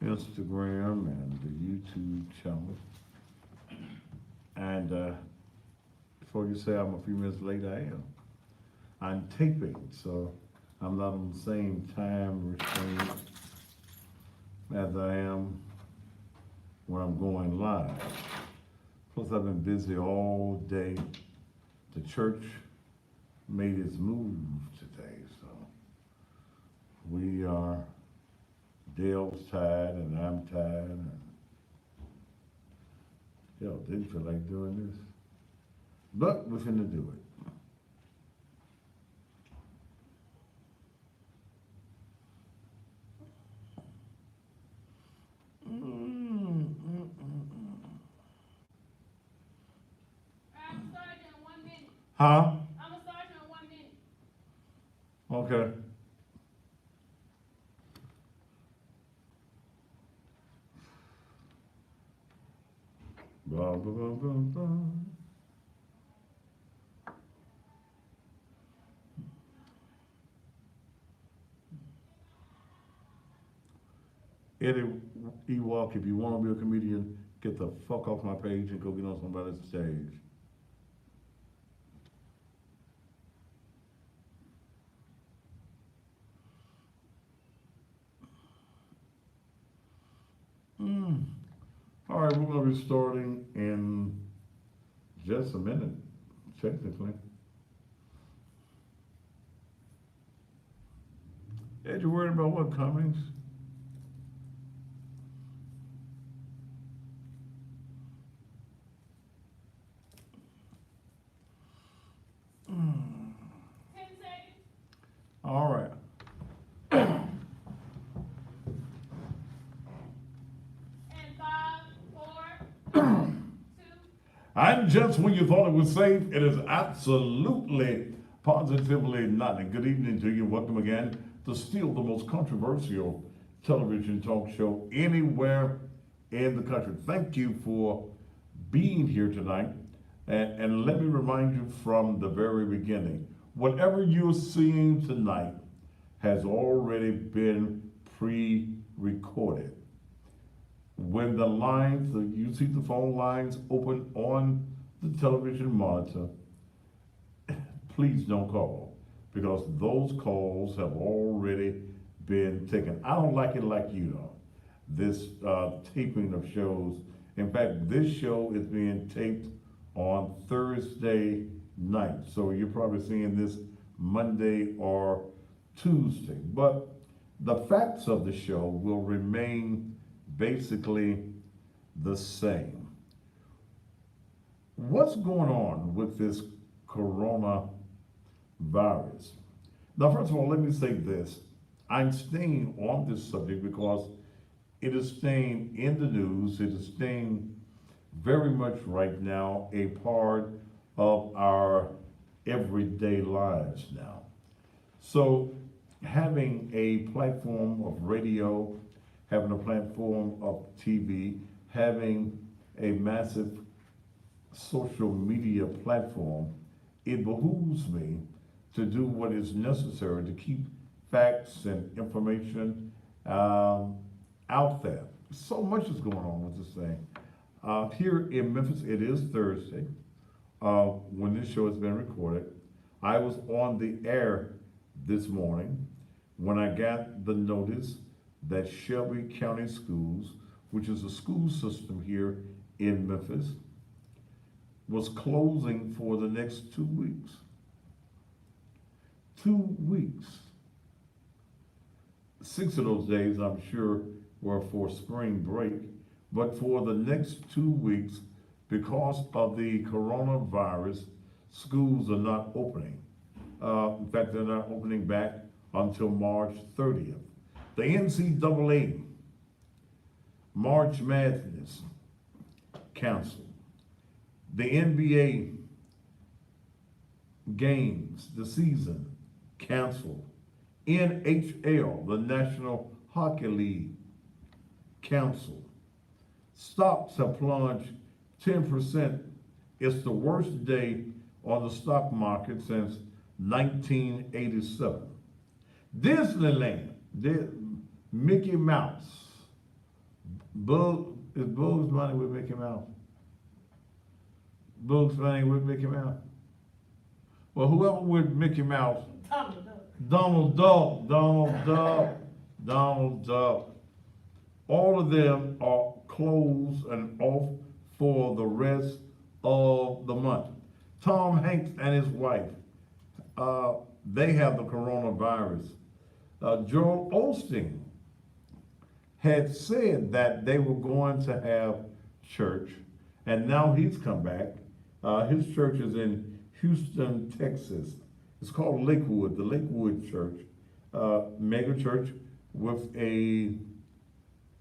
Instagram and the YouTube channel. And before you say I'm a few minutes late, I am. I'm taping, so I'm not on the same time restraint as I am when I'm going live. Plus, I've been busy all day. The church made its move today, so we are, Dale's tired and I'm tired. And, didn't feel like doing this. But we're finna do it. Huh? I'm gonna start you in 1 minute. Okay. Blah, blah, blah, blah, blah. Eddie Ewok, if you want to be a comedian, get the fuck off my page and go get on somebody's stage. All right, we're going to be starting in just a minute, technically. Ed, you worried about what, Cummings? All right. And just when you thought it was safe, it is absolutely, positively not. And good evening to you. Welcome again to still the most controversial television talk show anywhere in the country. Thank you for being here tonight. And let me remind you from the very beginning, whatever you're seeing tonight has already been pre-recorded. When the lines, you see the phone lines open on the television monitor, please don't call, because those calls have already been taken. I don't like it like you know, this taping of shows. In fact, this show is being taped on Thursday night, so you're probably seeing this Monday or Tuesday. But the facts of the show will remain basically the same. What's going on with this coronavirus? Now, first of all, let me say this. I'm staying on this subject because it is staying in the news. It is staying very much right now a part of our everyday lives now. So having a platform of radio, having a platform of TV, having a massive social media platform, it behooves me to do what is necessary to keep facts and information out there. So much is going on with this thing. Here in Memphis, it is Thursday when this show has been recorded. I was on the air this morning when I got the notice that Shelby County Schools, which is a school system here in Memphis, was closing for the next 2 weeks. 2 weeks. 6 of those days, I'm sure, were for spring break, but for the next 2 weeks, because of the coronavirus, schools are not opening. In fact, they're not opening back until March 30th. The NCAA March Madness canceled. The NBA games, the season, canceled. NHL, the National Hockey League, canceled. Stocks have plunged 10%. It's the worst day on the stock market since 1987. Disneyland, Mickey Mouse Is Bugs Bunny with Mickey Mouse? Bugs Bunny with Mickey Mouse? Well, whoever with Mickey Mouse, Donald Duck, Donald Duck, Donald Duck. All of them are closed and off for the rest of the month. Tom Hanks and his wife, they have the coronavirus. Joel Osteen had said that they were going to have church, and now he's come back. His church is in Houston, Texas. It's called Lakewood, the Lakewood Church, mega church with a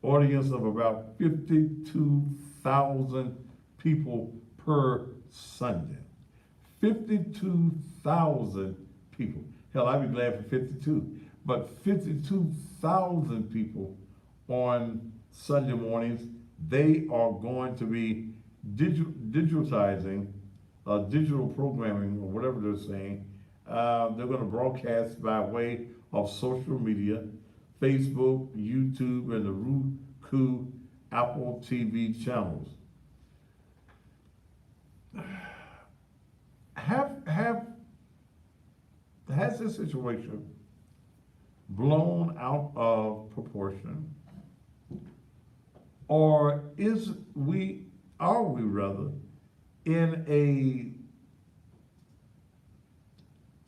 audience of about 52,000 people per Sunday. 52,000 people. Hell, I'd be glad for 52. But 52,000 people on Sunday mornings. They are going to be digitizing, digital programming, or whatever they're saying. They're going to broadcast by way of social media, Facebook, YouTube, and the Roku, Apple TV channels. Has this situation blown out of proportion, or are we rather in a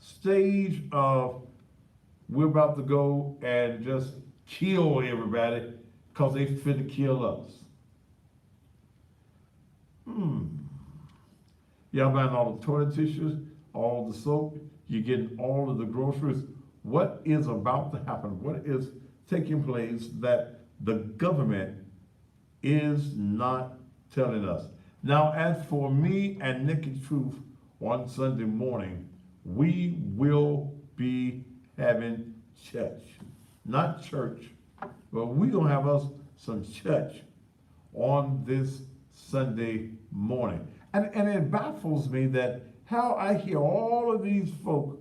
stage of we're about to go and just kill everybody because they finna kill us? Y'all buying all the toilet tissues, all the soap, you're getting all of the groceries. What is about to happen? What is taking place that the government is not telling us? Now, as for me and Nikki Truth on Sunday morning, we will be having church. Not church, but we're going to have us some church on this Sunday morning. And it baffles me that how I hear all of these folk,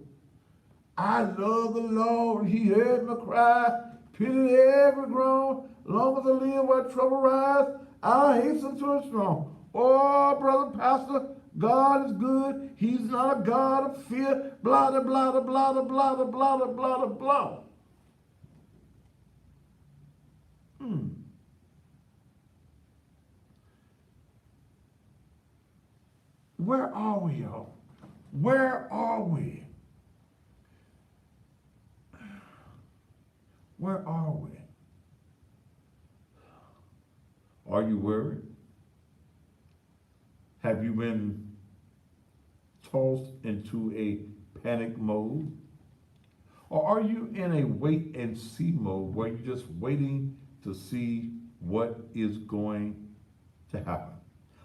I love the Lord, he heard my cry, pity every groan, long as I live where trouble rise, I'll hasten to his throne. Oh, brother pastor, God is good, he's not a God of fear, blah, blah, blah, blah, blah, blah, blah, blah, blah, blah. Where are we, y'all? Where are we? Where are we? Are you worried? Have you been tossed into a panic mode? Or are you in a wait and see mode where you're just waiting to see what is going to happen?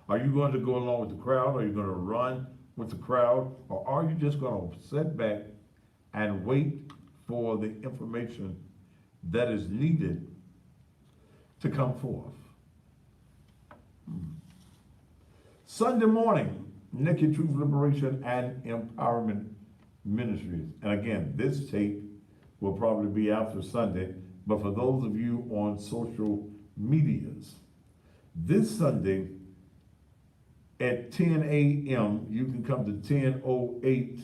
Are you going to go along with the crowd? Are you going to run with the crowd? Or are you just going to sit back and wait for the information that is needed to come forth? Sunday morning, Naked Truth, Liberation, and Empowerment Ministries. And again, this tape will probably be after Sunday, but for those of you on social medias, this Sunday at 10 a.m., you can come to 1008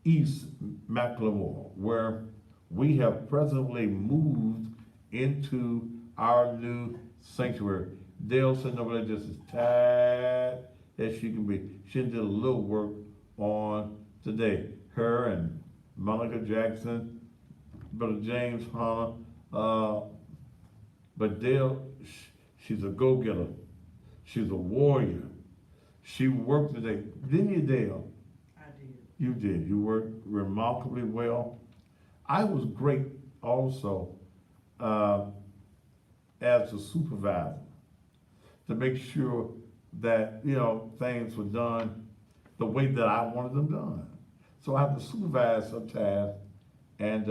East McLemore, where we have presently moved into our new sanctuary. Dale sitting over there just as tired as she can be. She did a little work on today. Her and Monica Jackson, Brother James Hunter, but Dale, she's a go-getter. She's a warrior. She worked today. Didn't you, Dale? I did. You did. You worked remarkably well. I was great also as a supervisor to make sure that, things were done the way that I wanted them done. So I have to supervise sometimes, and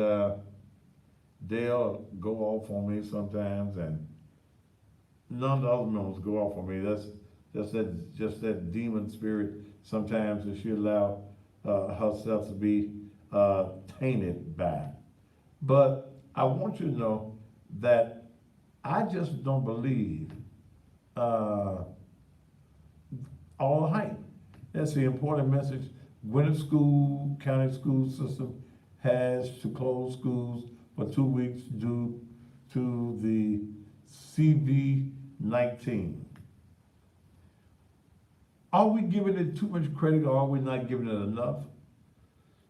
they'll go off on me sometimes, and none of the other members go off on me. That's just that demon spirit sometimes that she allow herself to be tainted by. But I want you to know that I just don't believe uh, all the hype. That's the important message. Winter school, county school system has to close schools for 2 weeks due to the CV-19. Are we giving it too much credit or are we not giving it enough?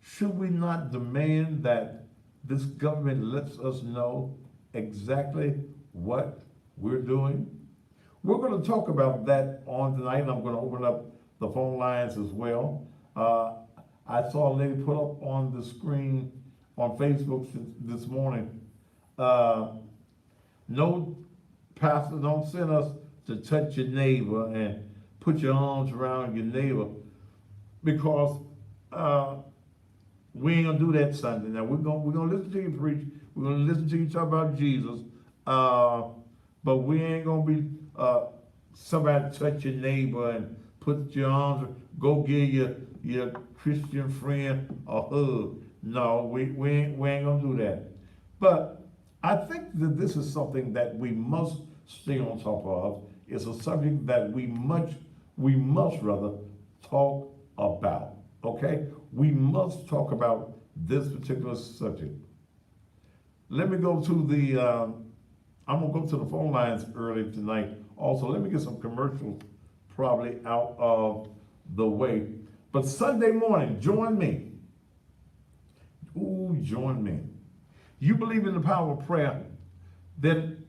Should we not demand that this government lets us know exactly what we're doing? We're going to talk about that on tonight, and I'm going to open up the phone lines as well. I saw a lady put up on the screen on Facebook this morning, no, pastor, don't send us to touch your neighbor and put your arms around your neighbor, because we ain't gonna do that Sunday. Now we're gonna listen to you preach. We're gonna listen to you talk about Jesus, but we ain't gonna be somebody touch your neighbor and put your arms. Go give your Christian friend a hug. No, we ain't gonna do that. But I think that this is something that we must stay on top of. It's a subject that we must rather talk about. Okay, we must talk about this particular subject. Let me go to the. I'm gonna go to the phone lines early tonight. Also, let me get some commercials probably out of the way. But Sunday morning, join me. Ooh, join me. You believe in the power of prayer, then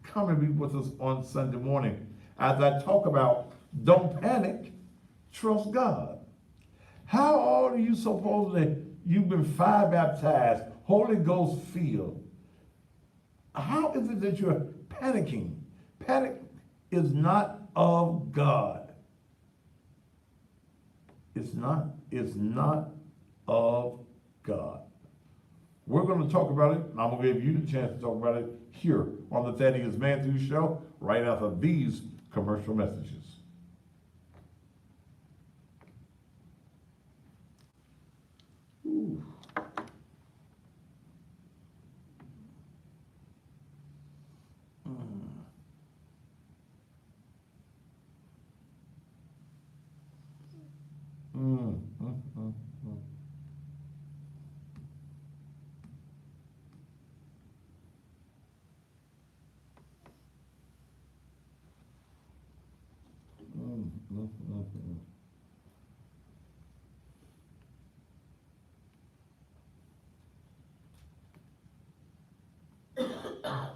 come and be with us on Sunday morning as I talk about don't panic, trust God. How old are you supposedly? You've been fire baptized, Holy Ghost filled. How is it that you're panicking? Panic is not of God. It's not of God. We're going to talk about it. I'm going to give you the chance to talk about it here on the Thaddeus Matthews Show right after these commercial messages. Ooh. Mm, mm, mm, mm. Mm, mm, mm, mm.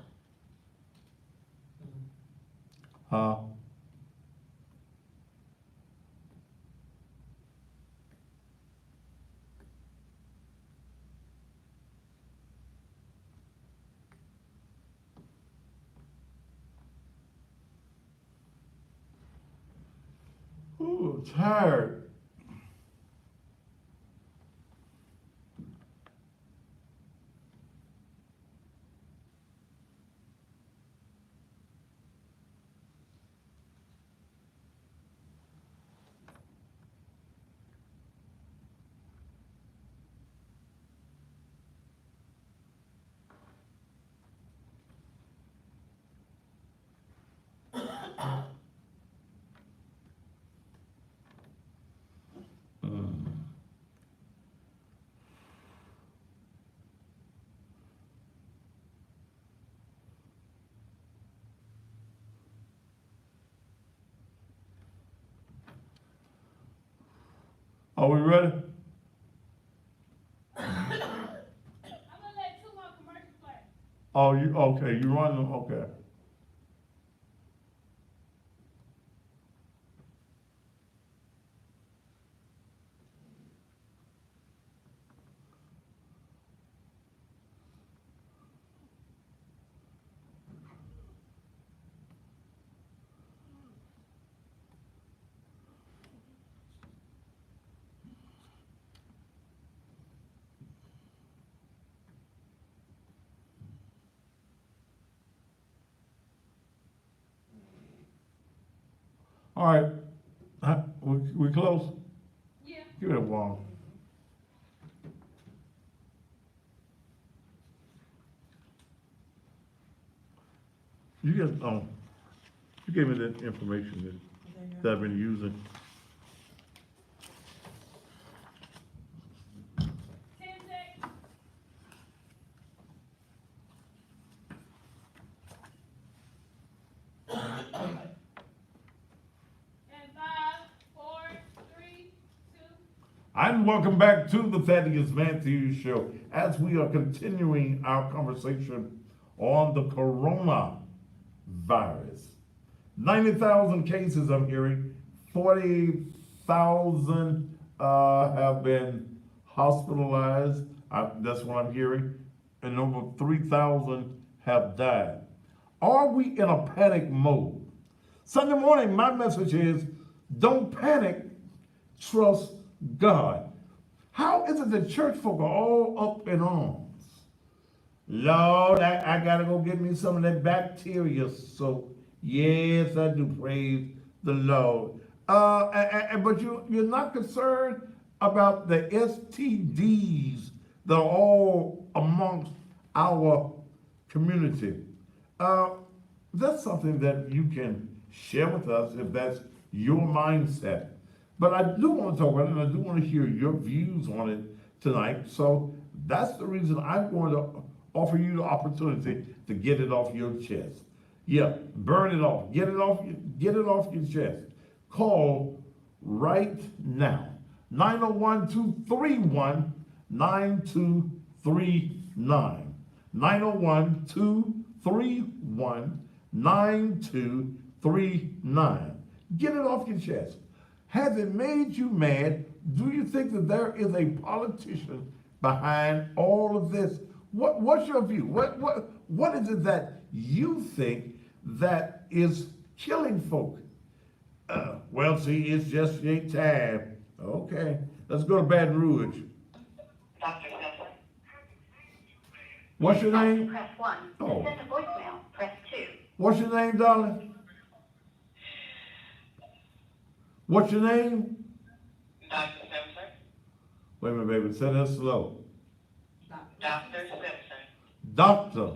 Huh? Ooh, tired. Mm. Are we ready? Oh, you okay? You running? Okay. All right. We close. Yeah. Give it a while. You get, you gave me that information that I've been using. 10 seconds. And 5, 4, 3, 2. And welcome back to the Thaddeus Matthews Show as we are continuing our conversation on the coronavirus. 90,000 cases I'm hearing, 40,000 have been hospitalized. That's what I'm hearing. And over 3,000 have died. Are we in a panic mode? Sunday morning, my message is don't panic, trust God. How is it that church folk are all up in arms? Lord, I gotta go get me some of that bacteria soap. Yes, I do, praise the Lord. But you're not concerned about the STDs that are all amongst our community. That's something that you can share with us if that's your mindset. But I do want to talk about it, and I do want to hear your views on it tonight. So that's the reason I'm going to offer you the opportunity to get it off your chest. Yeah, burn it off. Get it off your chest. Call right now. 901-231-9239. 901-231-9239. Get it off your chest. Has it made you mad? Do you think that there is a politician behind all of this? What's your view? What is it that you think that is killing folk? Well, see, it's just a time. Okay, let's go to Baton Rouge. Dr. Simpson. What's your name? Press 1. Oh. To send a voicemail, press 2. What's your name, darling? What's your name? Dr. Simpson. Wait a minute, baby. Say that slow. Dr. Simpson. Doctor.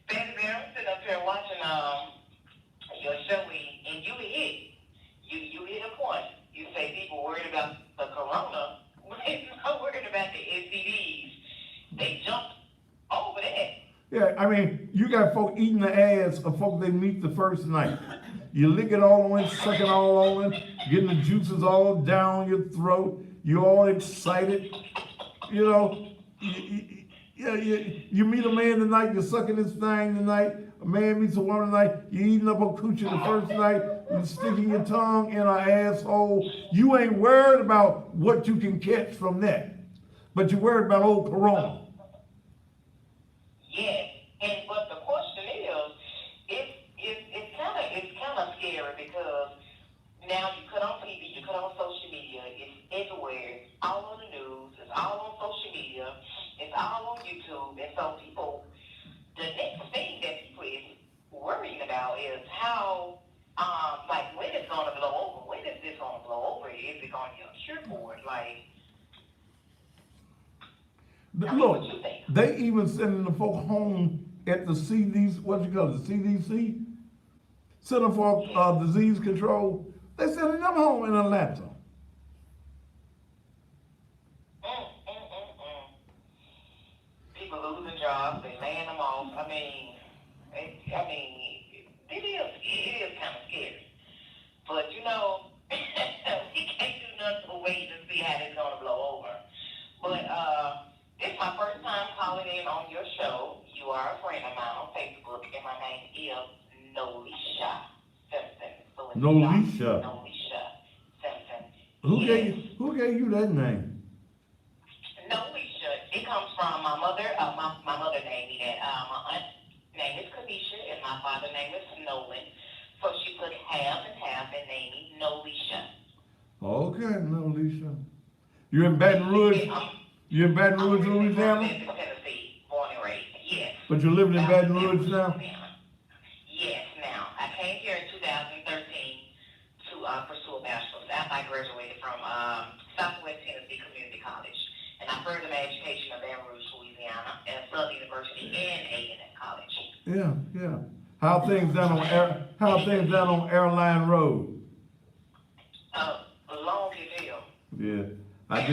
Baby, I'm sitting up here watching your show, and you hit. You hit a point. You say people worried about the corona. They're not worried about the STDs. They jumped over that. Yeah, I mean, you got folk eating the ass of folk they meet the first night. You lick it all on it, suck it all on it, getting the juices all down your throat. You're all excited. You know, you meet a man tonight, you're sucking his thing tonight. A man meets a woman tonight, you're eating up a coochie the first night, you're sticking your tongue in her asshole. You ain't worried about what you can catch from that, but you're worried about old corona. Yes, but the question is, it's kind of scary because now you cut on TV, you cut on social media, it's everywhere, it's all on the news, it's all on social media, it's all on YouTube, and so people, the next thing that people is worrying about is how, like when it's going to blow over, when is this going to blow over? Is it going to get a cure for it? Like. Look, they even sending the folk home at the CDC, what you call it, the CDC, Center for Disease Control. They sending them home in Atlanta. People losing jobs, they laying them off. I mean, it is kind of scary. But you know, we can't do nothing but wait and see how this gonna blow over. But it's my first time calling in on your show. You are a friend of mine on Facebook, and my name is Nolisha Simpson. So it's Nolisha. Nolisha Simpson. Who Yes. gave you that name? Nolisha. It comes from my mother. My mother named me that. My aunt's name is Kanisha, and my father's name is Nolan. So she put half and half and named me Nolisha. Okay, Nolisha. You in Baton Rouge? You in Baton Rouge, Louisiana? Tennessee, born and raised, yes. But you're living in Baton Rouge now? Yes, now. I came here in 2013 to pursue a bachelor's after I graduated from Southwest Tennessee Community College. And I furthered my education in Baton Rouge, Louisiana. at Southern University and A&M College. Yeah. How things down on Airline Road? Long as hell. Yeah. I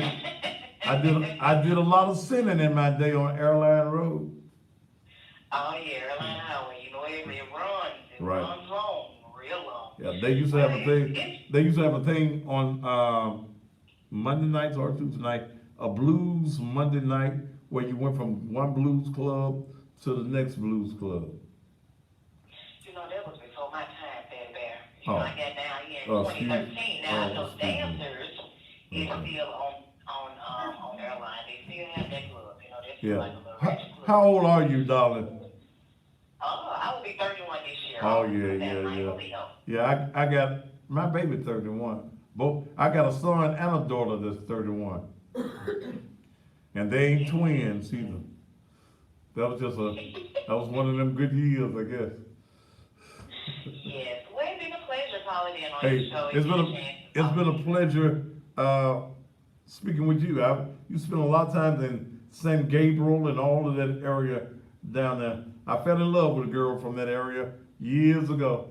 did a lot of sinning in my day on Airline Road. Oh yeah, Airline Highway. You know, it runs. It Right. runs long, real long. Yeah, they used to have a thing. They used to have a thing on Monday nights or Tuesday night, a blues Monday night, where you went from one blues club to the next blues club. You know, that was before my time, Bear. You know, I got down here in Oh, 2013. Now, I know excuse me. dancers is still on Airline. They still have that club. You know, they're still like a little ratchet club. How old are you, darling? I will be 31 this year. Oh, yeah. Yeah, I got my baby 31. I got a son and a daughter that's 31. And they ain't twins either. That was one of them good years, I guess. Yes. Well, it's been a pleasure calling in on Hey, your show. it's been a pleasure speaking with you. You spent a lot of time in St. Gabriel and all of that area down there. I fell in love with a girl from that area years ago.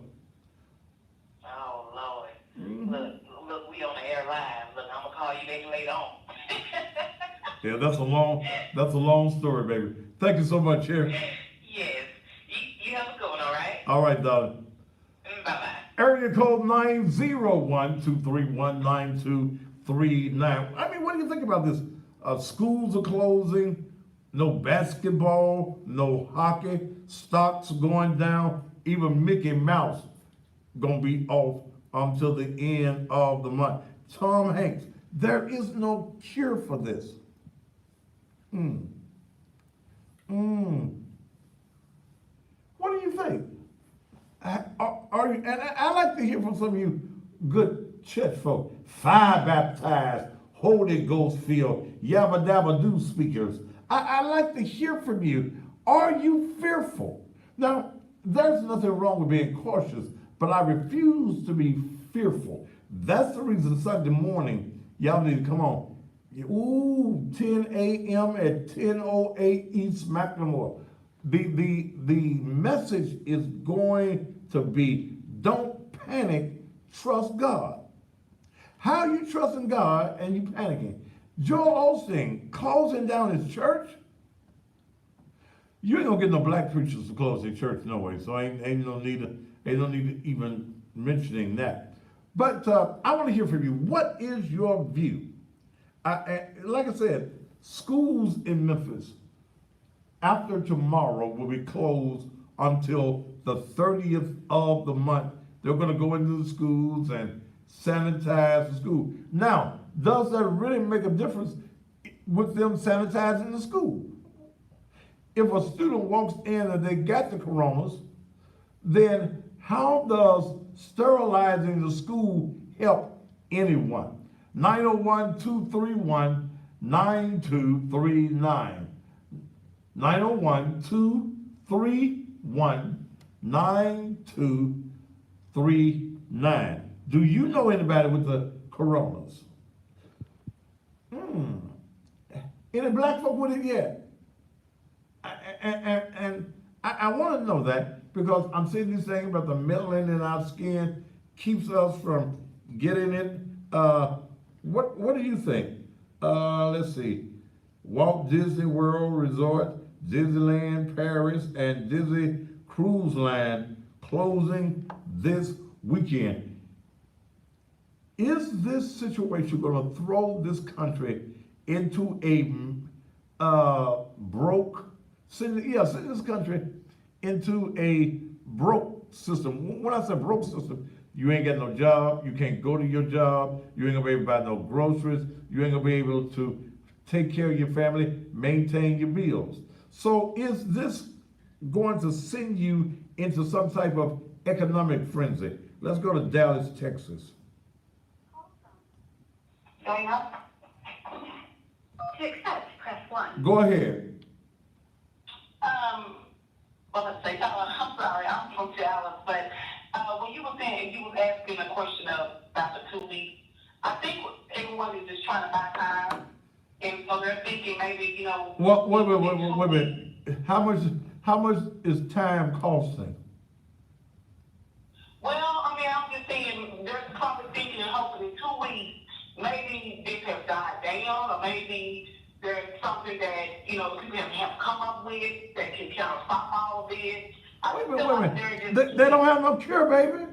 Oh, Lord. Mm-hmm. Look, we on the air live. Look, I'm gonna call you back later on. Yeah, that's a long story, baby. Thank you so much, Sherry. Yes. You have a good one, all right? All right, darling. Bye-bye. Area code 901-231-9239. I mean, what do you think about this? Schools are closing, no basketball, no hockey, stocks going down, even Mickey Mouse gonna be off until the end of the month. Tom Hanks, there is no cure for this. What do you think? Are you, and I like to hear from some of you good church folk, fire baptized, Holy Ghost filled, yabba dabba do speakers. I like to hear from you. Are you fearful? Now, there's nothing wrong with being cautious, but I refuse to be fearful. That's the reason Sunday morning, y'all need to come on. 10 a.m. at 10:08 East McLemore. The message is going to be, don't panic, trust God. How are you trusting God and you panicking? Joel Osteen closing down his church? You ain't gonna get no black preachers to close their church no way, so ain't no need to even mentioning that. But I want to hear from you. What is your view? Like I said, schools in Memphis after tomorrow will be closed until the 30th of the month. They're going to go into the schools and sanitize the school. Now, does that really make a difference with them sanitizing the school? If a student walks in and they got the coronas, then how does sterilizing the school help anyone? 901-231-9239. 901-231-9239. Do you know anybody with the coronas? Any black folk with it yet? And I want to know that because I'm seeing this thing about the melanin in our skin keeps us from getting it. What do you think? Let's see. Walt Disney World Resort, Disneyland Paris, and Disney Cruise Line closing this weekend. Is this situation going to throw this country into a send this country into a broke system? When I say broke system, you ain't got no job, you can't go to your job, you ain't gonna be able to buy no groceries, you ain't gonna be able to take care of your family, maintain your bills. So is this going to send you into some type of economic frenzy? Let's go to Dallas, Texas. Going up. To accept, press 1. Go ahead. Well, let's say, I'm sorry, I'm from Dallas, but when you were saying, you was asking a question about the 2 weeks, I think everyone is just trying to buy time And so they're thinking maybe, What, wait a minute. How much is time costing? Well, I mean, I'm just saying, they're probably thinking and hoping in 2 weeks, maybe this has died down, or maybe there's something that, the people have come up with that can kind of stop all of this. I Wait a just minute, feel wait a like minute. they're just. They don't have no cure, baby.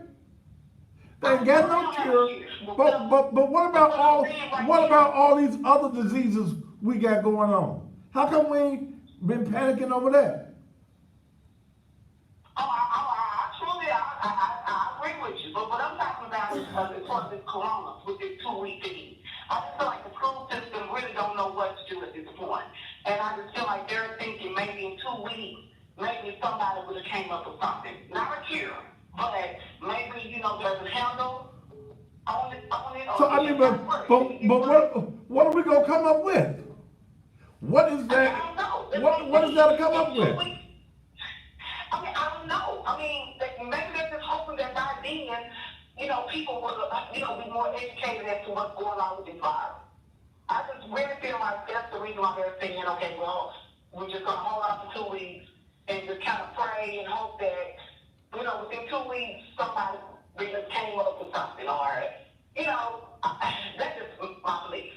They ain't got no cure. But what about all these other diseases we got going on? How come we ain't been panicking over that? I agree with you, but what I'm talking about is as far as this corona, with this 2-week thing. I just feel like the school system really don't know what to do at this point. And I just feel like they're thinking maybe in 2 weeks, maybe somebody would have came up with something. Not a cure, but maybe, there's a handle on it. So I mean, but what are we gonna come up with? What is that? I don't know. What is that to come up with? I mean, I don't know. I mean, maybe they're just hoping that by then, people will, be more educated as to what's going on with this virus. I just really feel like that's the reason why they're saying, okay, well, we're just going to hold out for 2 weeks and just kind of pray and hope that, within 2 weeks, somebody really came up with something, or, that's just my belief.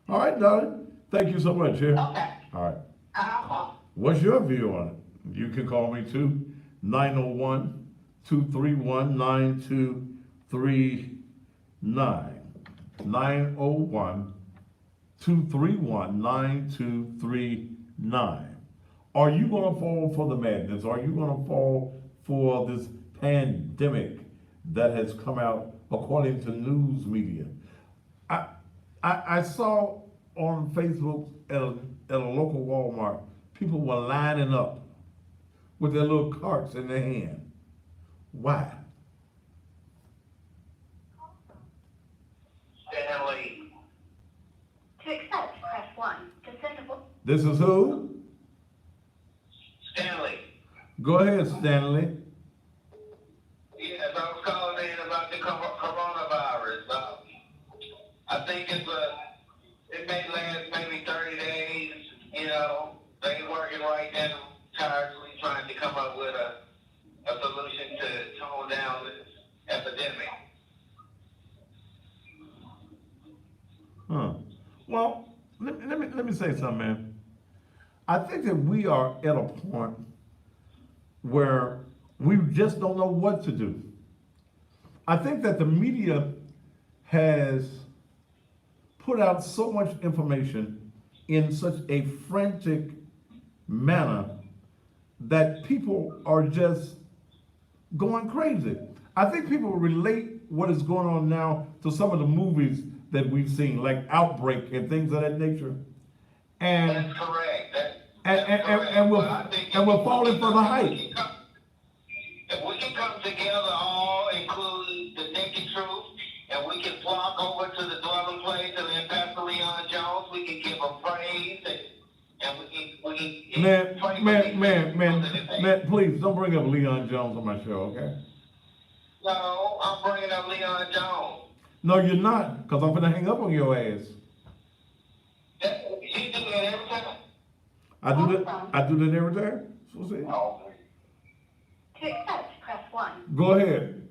All right, darling. Thank you so much, yeah. Okay. All right. Uh-huh. What's your view on it? You can call me too, 901-231-9239. 901-231-9239. Are you going to fall for the madness? Are you going to fall for this pandemic that has come out according to news media? I saw on Facebook at a local Walmart, people were lining up with their little carts in their hand. Why? Stanley. To accept, press 1. To send a voice. This is who? Stanley. Go ahead, Stanley. Yes, I was calling in about the coronavirus. I think it may last maybe 30 days. They working right now, tirelessly trying to come up with a solution to tone down this epidemic. Well, let me say something, man. I think that we are at a point where we just don't know what to do. I think that the media has put out so much information in such a frantic manner that people are just going crazy. I think people relate what is going on now to some of the movies that we've seen, like Outbreak and things of that nature. And That's correct. and we're falling for the hype. If we can come together, all include the naked truth, and we can flock over to the dwelling place and then Pastor Leon Jones, we can give him praise and we can Man, please don't bring up Leon Jones on my show, okay? No, I'm bringing up Leon Jones. No, you're not, because I'm gonna hang up on your ass. He do that every time. I do that every time. So say. Oh. To accept, press 1. Go ahead.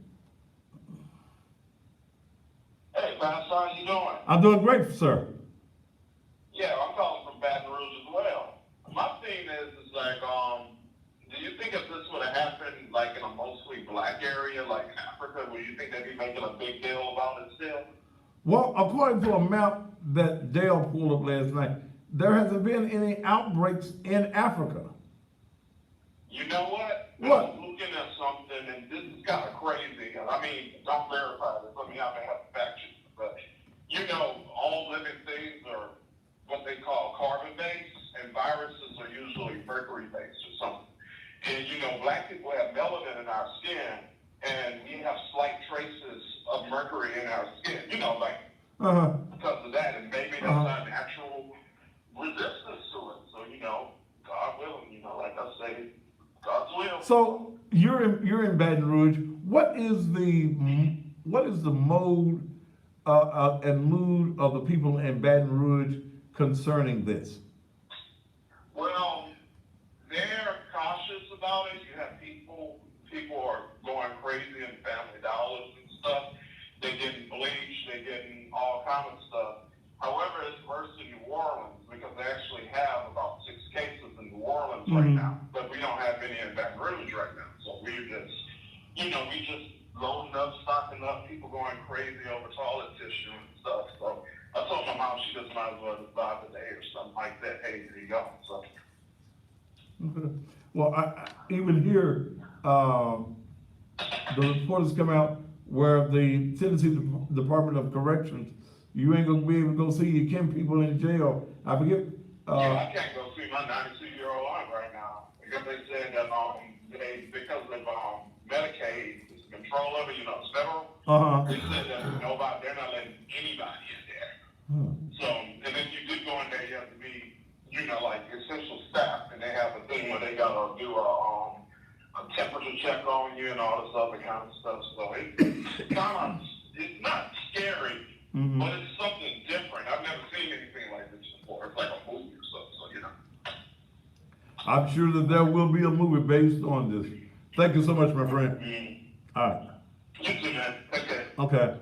Hey, Pastor, how you doing? I'm doing great, sir. Yeah, I'm calling from Baton Rouge as well. My thing is like, do you think if this would have happened like in a mostly black area, like in Africa, would you think they'd be making a big deal about it still? Well, according to a map that Dale pulled up last night, there hasn't been any outbreaks in Africa. You know what? What? I was looking at something, and this is kind of crazy. I mean, don't verify this. I mean, I may have to fact check, but all living things are what they call carbon-based, and viruses are usually mercury-based or something. And black people have melanin in our skin, and we have slight traces of mercury in our skin. Because of that, and maybe there's not natural resistance to it. So God willing, like I say, God's will. So you're in Baton Rouge. What is the mode and mood of the people in Baton Rouge concerning this? Well, they're cautious about it. You have people are going crazy in Family Dollars and stuff. They're getting bleached, they're getting all kinds of stuff. However, it's worse in New Orleans because they actually have about 6 cases in New Orleans right now, but we don't have any in Baton Rouge right now. So we just loading up, stocking up, people going crazy over toilet tissue and stuff. So I told my mom she just might as well just buy the day or something like that. Hey, there you go. So. Okay. Well, I even here, the report has come out where the Tennessee Department of Corrections, you ain't gonna be able to go see your kin people in jail. I forget. Yeah, I can't go see my 92-year-old aunt right now because they said that because of Medicaid, it's control of it, it's federal. They said that they're not letting anybody in there. So, and then you do go in there, you have to be, like essential staff, and they have a thing where they gotta do a temperature check on you and all this other kind of stuff. So it's not scary, but it's something different. I've never seen anything like this before. It's like a movie or something. So I'm sure that there will be a movie based on this. Thank you so much, my friend. All right. You too, man. Okay. Okay.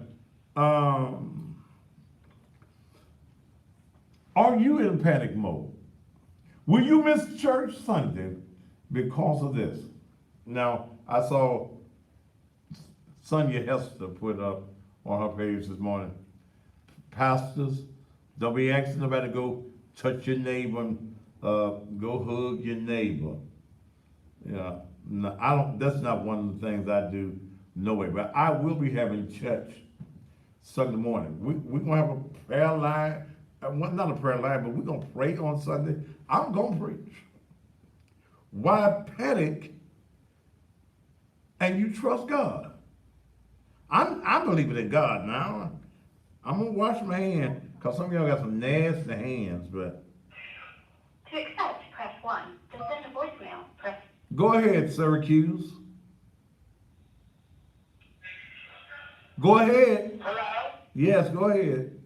Are you in panic mode? Will you miss church Sunday because of this? Now, I saw Sonia Hester put up on her page this morning, pastors, don't be asking nobody to go touch your neighbor and go hug your neighbor. Yeah, no, that's not one of the things I do, no way, but I will be having church Sunday morning. We're gonna have a prayer line, not a prayer line, but we're gonna pray on Sunday. I'm gonna preach. Why panic and you trust God? I'm believing in God now. I'm gonna wash my hands, because some of y'all got some nasty hands, but. To accept, press 1. To send a voicemail, press. Go ahead, Syracuse. Go ahead. Hello? Yes, go ahead.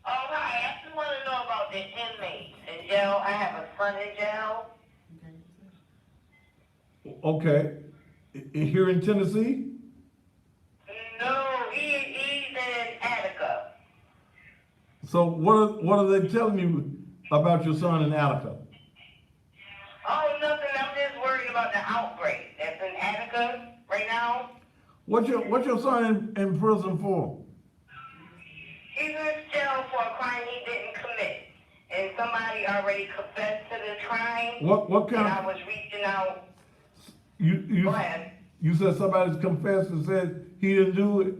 Oh, hi. I just want to know about the inmates in jail. I have a son in jail. Okay. Here in Tennessee? No, he's in Attica. So what are they telling you about your son in Attica? Oh, nothing. I'm just worried about the outbreak that's in Attica right now. What's your son in prison for? He's in jail for a crime he didn't commit. And somebody already confessed to the crime. What kind And I of, was reaching out. you Go ahead. you said somebody's confessed and said he didn't do it?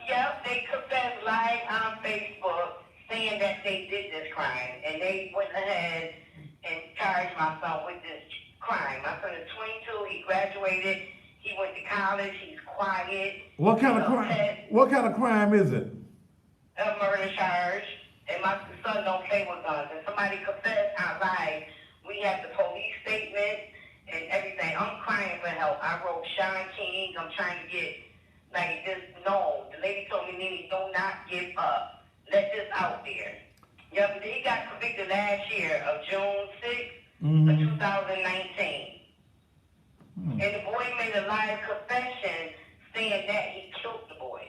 Yep, they confessed live on Facebook saying that they did this crime. And they went ahead and charged my son with this crime. My son is 22. He graduated. He went to college. He's quiet. What kind of He's crime? upset. What kind of crime is it? A murder charge. And my son don't play with guns. And somebody confessed out live. We have the police statement and everything. I'm crying for help. I wrote Sean King. I'm trying to get this known. The lady told me, Nene, do not give up. Let this out there. Yep, he got convicted last year of June 6th of 2019. And the boy made a live confession saying that he killed the boy.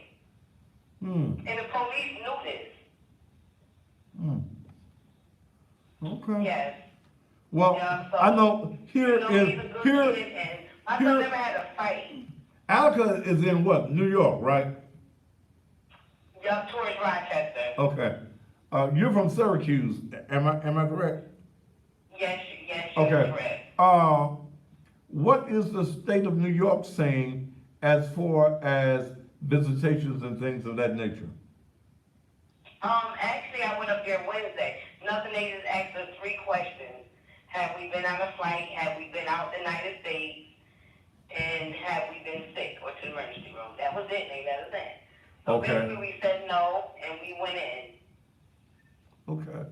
And the police knew this. Okay. Yes. Well, Yeah, so, I know here he's a is good kid, and my son never had a fight. Attica is in what? New York, right? Yup, towards Rochester. Okay. You're from Syracuse. Am I correct? Yes, you're Okay. correct. What is the state of New York saying as far as visitations and things of that nature? Actually, I went up there Wednesday. Nothing, they just asked us 3 questions. Have we been on a flight? Have we been out the United States? And have we been sick or to the emergency room? That was it. They let us in. So Okay. basically, we said no, and we went in. Okay.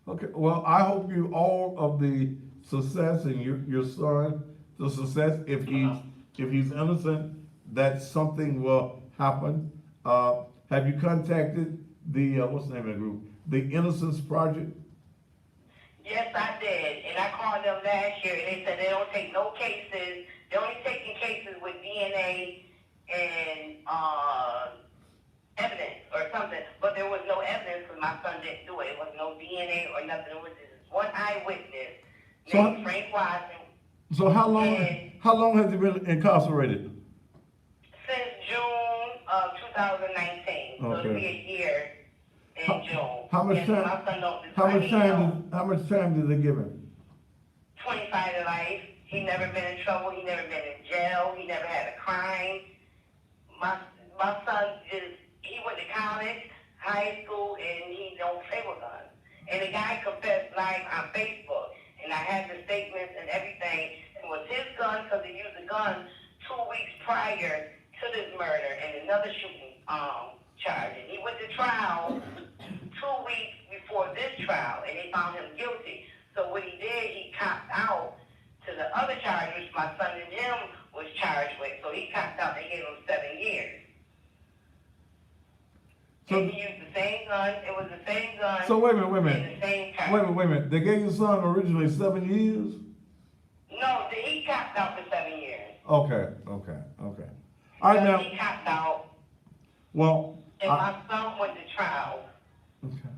Okay. Well, I hope you all of the success and your son, the success. If he's innocent, that something will happen. Have you contacted the, what's the name of the group? The Innocence Project? Yes, I did, and I called them last year, and they said they don't take no cases. They're only taking cases with DNA and evidence or something. But there was no evidence because my son didn't do it. It was no DNA or nothing. It was just one eyewitness named Frank Watson. So how long has he been incarcerated? Since June of 2019, so it'll be a year in June. How much And time? my son don't, How much time did they give him? 25 to life. He never been in trouble. He never been in jail. He never had a crime. My son he went to college, high school, and he don't play with guns. And the guy confessed live on Facebook, and I had the statements and everything. It was his gun because he used the gun 2 weeks prior to this murder and another shooting charge. And he went to trial 2 weeks before this trial, and they found him guilty. So what he did, he copped out to the other charge, which my son and Jim was charged with. So he copped out. They gave him 7 years. So, and he used the same gun. It was the same gun. So wait a minute. And the same charge. Wait a minute. They gave your son originally 7 years? No, he copped out for 7 years. Okay. All right, now. He copped out. Well. And my son went to trial. Okay.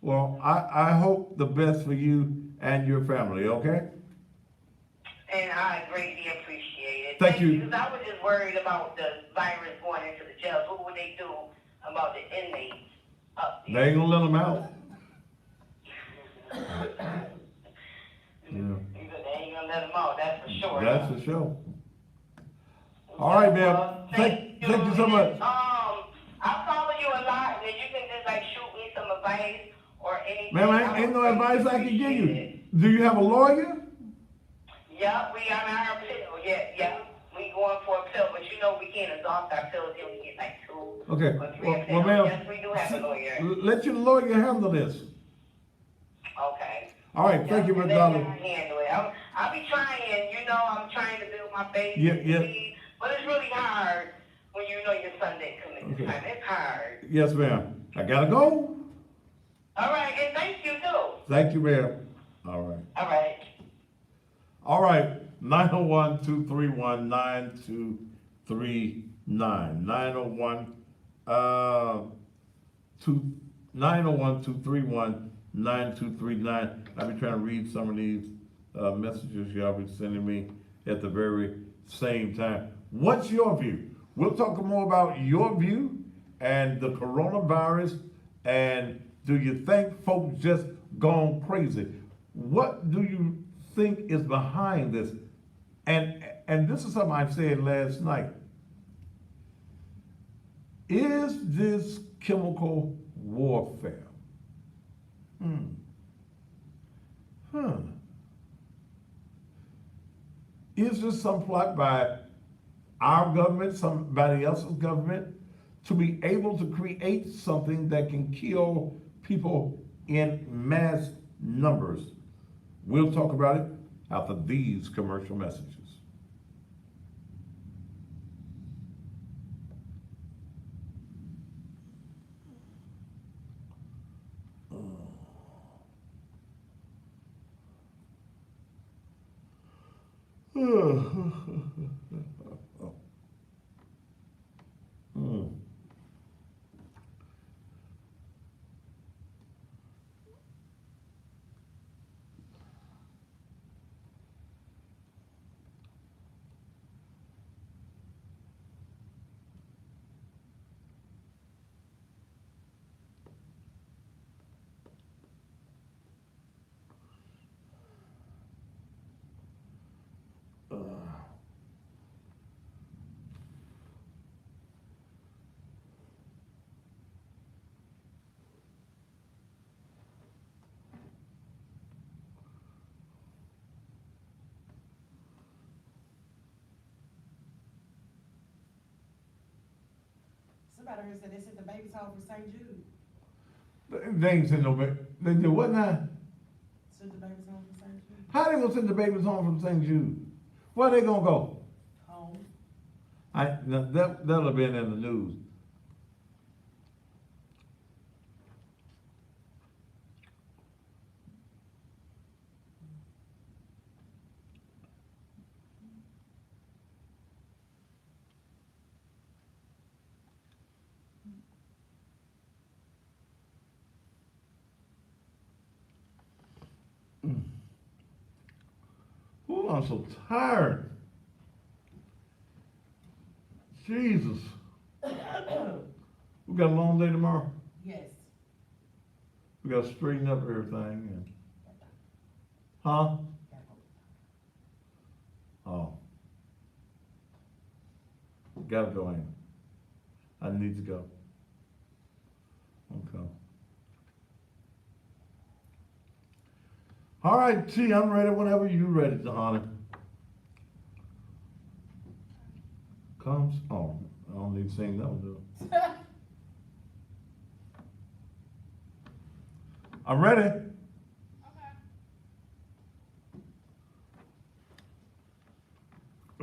Well, I hope the best for you and your family, okay? And I greatly appreciate it. Thank you. Because I was just worried about the virus going into the jails. What would they do about the inmates up there? They ain't gonna let them out. Yeah. They ain't gonna let them out, that's for sure. That's for sure. All right, man. Well, Thank you so much. I follow you a lot, and if you can just like shoot me some advice or anything. Man, ain't no advice I can give you. Do you have a lawyer? Yeah, we on our pill. Yeah. We going for a pill, but you know we can't exhaust our pills till we get like 2 Okay. or 3 Well, pills. ma'am, Yes, we do have a lawyer. let your lawyer handle this. Okay. All right, thank you, Let Ms. Dolly. me handle it. I'll be trying, I'm trying to build my faith. Yeah. But it's really hard when you know your son didn't commit the crime. It's hard. Yes, ma'am. I gotta go. All right, and thank you too. Thank you, ma'am. All right. All right. All right. 901-231-9239. 901-231-9239. I'll be trying to read some of these messages y'all be sending me at the very same time. What's your view? We'll talk more about your view and the coronavirus, and do you think folks just gone crazy? What do you think is behind this? And this is something I said last night. Is this chemical warfare? Is this some plot by our government, somebody else's government, to be able to create something that can kill people in mass numbers? We'll talk about it after these commercial messages. Somebody heard said they sent the babies home from St. Jude. They ain't send no baby. They do what now? Sent the babies home from St. Jude. How they gonna send the babies home from St. Jude? Where they gonna go? Home. That'll have been in the news. Ooh, I'm so tired. Jesus. We got a long day tomorrow. Yes. We got to straighten up everything. And, huh? Oh. Gotta go in. I need to go. Okay. All right, T, I'm ready whenever you're ready, honey. Comes. Oh, I don't need to sing that one, do I? I'm ready. Okay.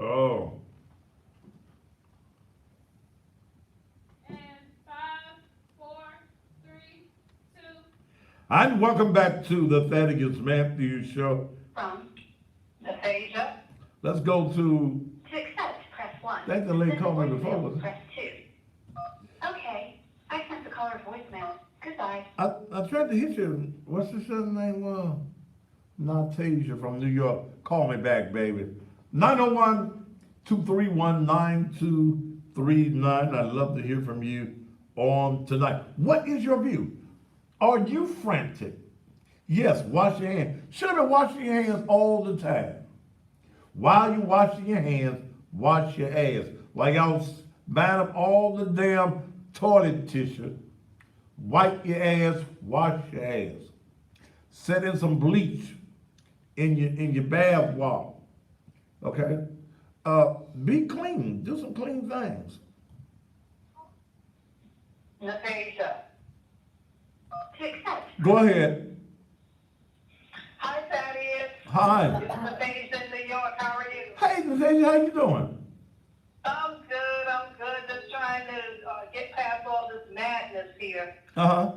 Oh. And 5, 4, 3, 2. And welcome back to the Thaddeus Matthews Show. From. Aphasia. Let's go to, To accept, press 1. I think the To lady send a called me voicemail, before, wasn't it? press 2. Okay. I sent the caller voicemail. Goodbye. I tried to hit you. What's the son's name? Natasia from New York. Call me back, baby. 901-231-9239. I'd love to hear from you on tonight. What is your view? Are you frantic? Yes, wash your hands. Should have been washing your hands all the time. While you're washing your hands, wash your ass. Like I was buying up all the damn toilet tissue. Wipe your ass, wash your ass. Set in some bleach in your bath wall. Okay? Be clean. Do some clean things. Aphasia. To accept. Go ahead. Hi, Thaddeus. Hi. It's Aphasia in New York. How are you? Hey, Nathaniel, how you doing? I'm good. I'm good. Just trying to get past all this madness here. Uh-huh.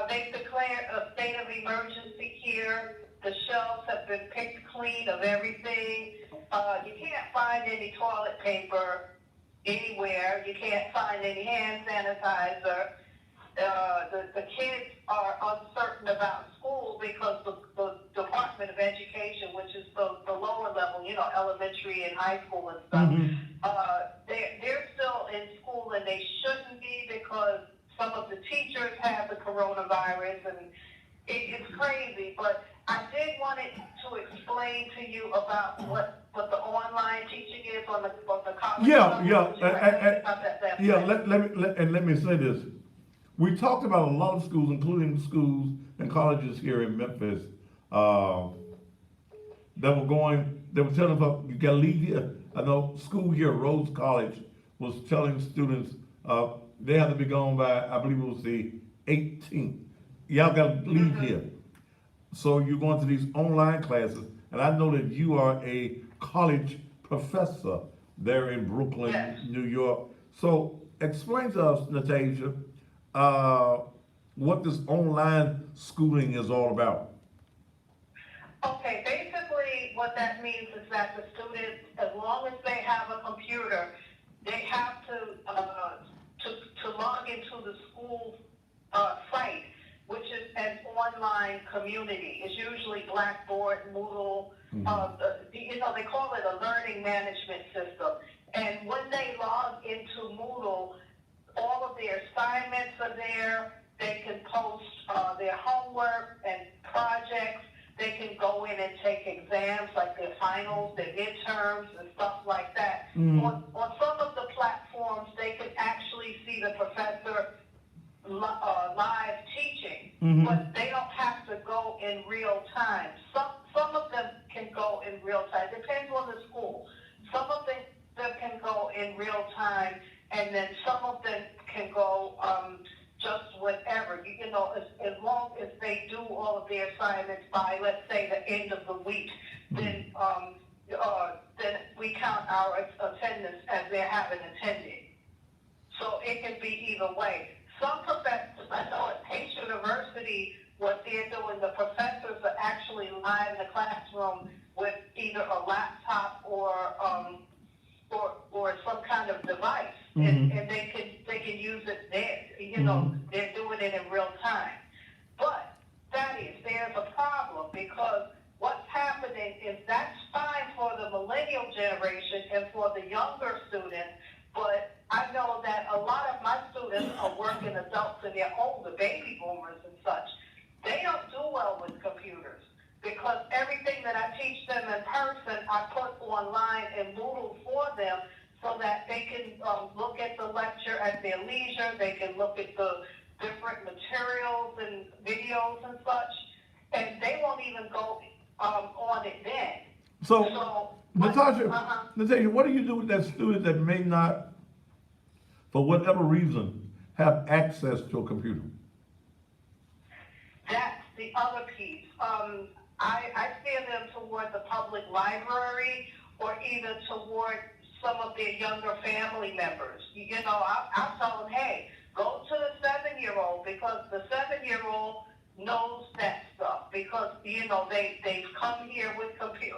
They've declared a state of emergency here. The shelves have been picked clean of everything. You can't find any toilet paper anywhere. You can't find any hand sanitizer. The kids are uncertain about school because the Department of Education, which is the lower level, elementary and high school and stuff, they're still in school and they shouldn't be because some of the teachers have the coronavirus and it's crazy. But I did want to explain to you about what the online teaching is on the college level. Let me say this. We talked about a lot of schools, including schools and colleges here in Memphis, that were telling folks, you gotta leave here. I know school here, Rose College, was telling students, they have to be gone by, I believe it was the 18th. Y'all gotta leave here. So you're going to these online classes, and I know that you are a college professor there in Brooklyn, Yes. New York. So explain to us, Natasha, what this online schooling is all about. Okay, basically what that means is that the students, as long as they have a computer, they have to log into the school site, which is an online community. It's usually Blackboard, Moodle. They call it a learning management system. And when they log into Moodle, all of their assignments are there. They can post their homework and projects. They can go in and take exams like their finals, their midterms, and stuff like that. On some of the platforms, they can actually see the professor live teaching, but they don't have to go in real time. Some of them can go in real time. Depends on the school. Some of them can go in real time, and then some of them can go just whenever. As long as they do all of their assignments by, let's say, the end of the week, then we count our attendance as they haven't attended. So it can be either way. Some professors, I know at Pace University, what they're doing, the professors are actually live in the classroom with either a laptop or some kind of device, and they can use it there. They're doing it in real time. But that daddies, there's a problem because what's happening is that's fine for the millennial generation and for the younger students, but I know that a lot of my students are working adults and they're older, baby boomers and such. They don't do well with computers because everything that I teach them in person, I put online and Moodle for them so that they can look at the lecture at their leisure. They can look at the different materials and videos and such, and they won't even go on it then. So, Natasha, what do you do with that student that may not, for whatever reason, have access to a computer? That's the other piece. I steer them toward the public library or either toward some of their younger family members. You know, I'll tell them, hey, go to the 7-year-old because the 7-year-old knows that stuff because, you know, they've come here with computer,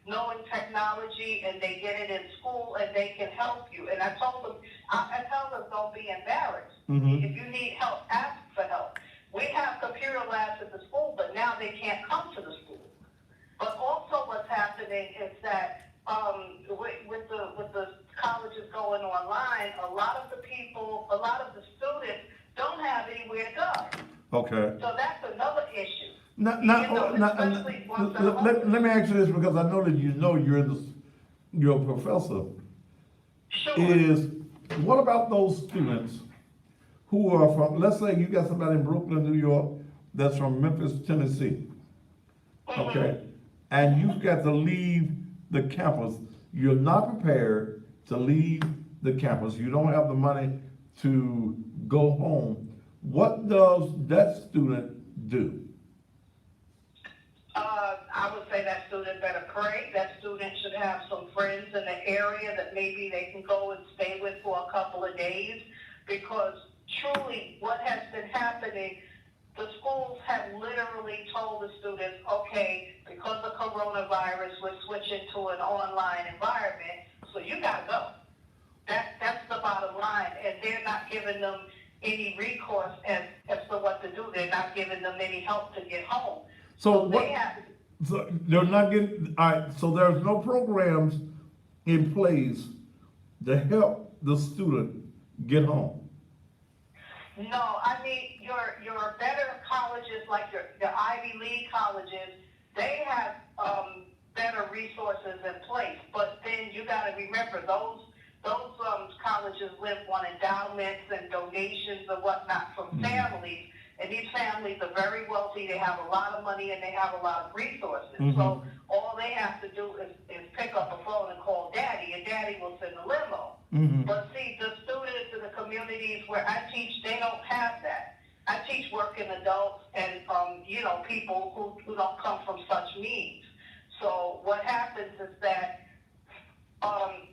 knowing technology and they get it in school and they can help you. And I told them, I tell them don't be embarrassed. Mm-hmm. If you need help, ask for help. We have computer labs at the school, but now they can't come to the school. But also what's happening is that with the colleges going online, a lot of the students don't have anywhere to go. Okay. So that's another issue. Let me ask you this because I know that you're a professor. Sure. What about those students who are from, let's say you got somebody in Brooklyn, New York, that's from Memphis, Tennessee, okay? And you've got to leave the campus. You're not prepared to leave the campus. You don't have the money to go home. What does that student do? I would say that student better pray. That student should have some friends in the area that maybe they can go and stay with for a couple of days because truly what has been happening, the schools have literally told the students, okay, because of coronavirus, we're switching to an online environment, so you gotta go. That's the bottom line, and they're not giving them any recourse as to what to do. They're not giving them any help to get home. So they're not getting, all right, so there's no programs in place to help the student get home. No, I mean, your better colleges, like your Ivy League colleges, they have better resources in place. But then you got to remember, those colleges live on endowments and donations and whatnot from families. And these families are very wealthy. They have a lot of money and they have a lot of resources. Mm-hmm. So all they have to do is pick up a phone and call daddy, and daddy will send a limo. Mm-hmm. But see, the students in the communities where I teach, they don't have that. I teach working adults and, people who don't come from such means. So what happens is that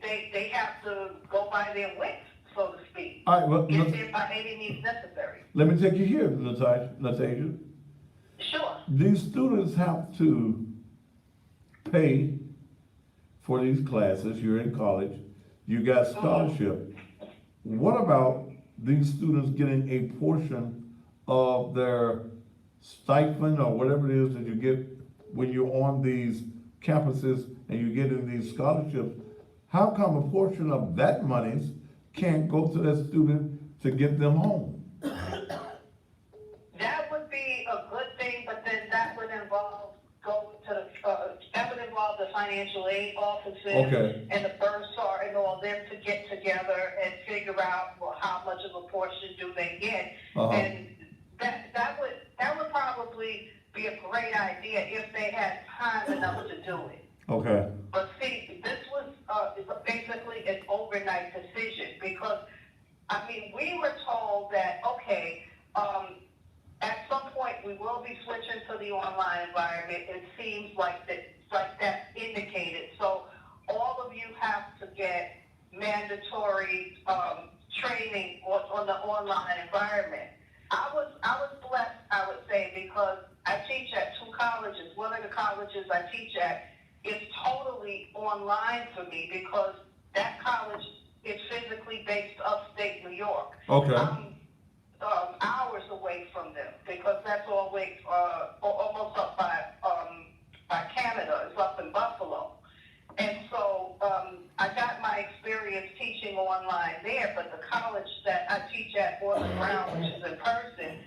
they have to go by their wits, so to speak. All right, well, Get there by any means necessary. let me take you here, Natasha. Sure. These students have to pay for these classes. You're in college. You got scholarship. What about these students getting a portion of their stipend or whatever it is that you get when you're on these campuses and you're getting these scholarships? How come a portion of that money can't go to that student to get them home? That would be a good thing, but then that would involve the financial aid offices Okay. and the bursar and all them to get together and figure out how much of a portion do they get. Uh-huh. And that would probably be a great idea if they had time enough to do it. Okay. But see, this was basically an overnight decision because, I mean, we were told that, okay, at some point we will be switching to the online environment. It seems like that's indicated. So all of you have to get mandatory training on the online environment. I was blessed, I would say, because I teach at 2 colleges. One of the colleges I teach at is totally online for me because that college is physically based upstate New York. Okay. hours away from them because that's always almost up by Canada. It's up in Buffalo. And so I got my experience teaching online there, but the college that I teach at on the ground, which is in person,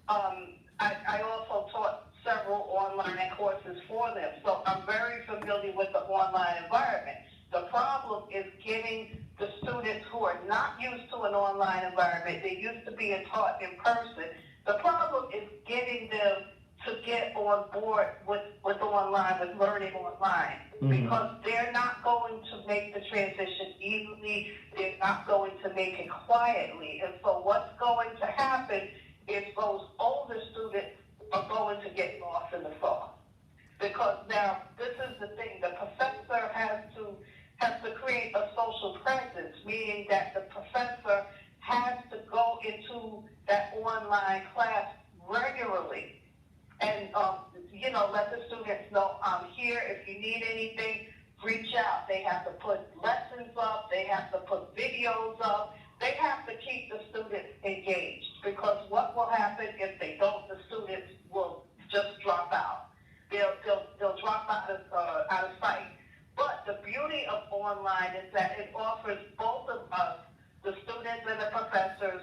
I also taught several online courses for them. So I'm very familiar with the online environment. The problem is getting the students who are not used to an online environment, they used to being taught in person. The problem is getting them to get on board with online, with learning online, because they're not going to make the transition easily, they're not going to make it quietly. And so what's going to happen is those older students are going to get lost in the sauce. Because now, this is the thing, the professor has to create a social presence, meaning that the professor has to go into that online class regularly and, let the students know, I'm here. If you need anything, reach out. They have to put lessons up. They have to put videos up. They have to keep the students engaged, because what will happen if they don't, the students will just drop out. They'll drop out of sight. But the beauty of online is that it offers both of us, the students and the professors,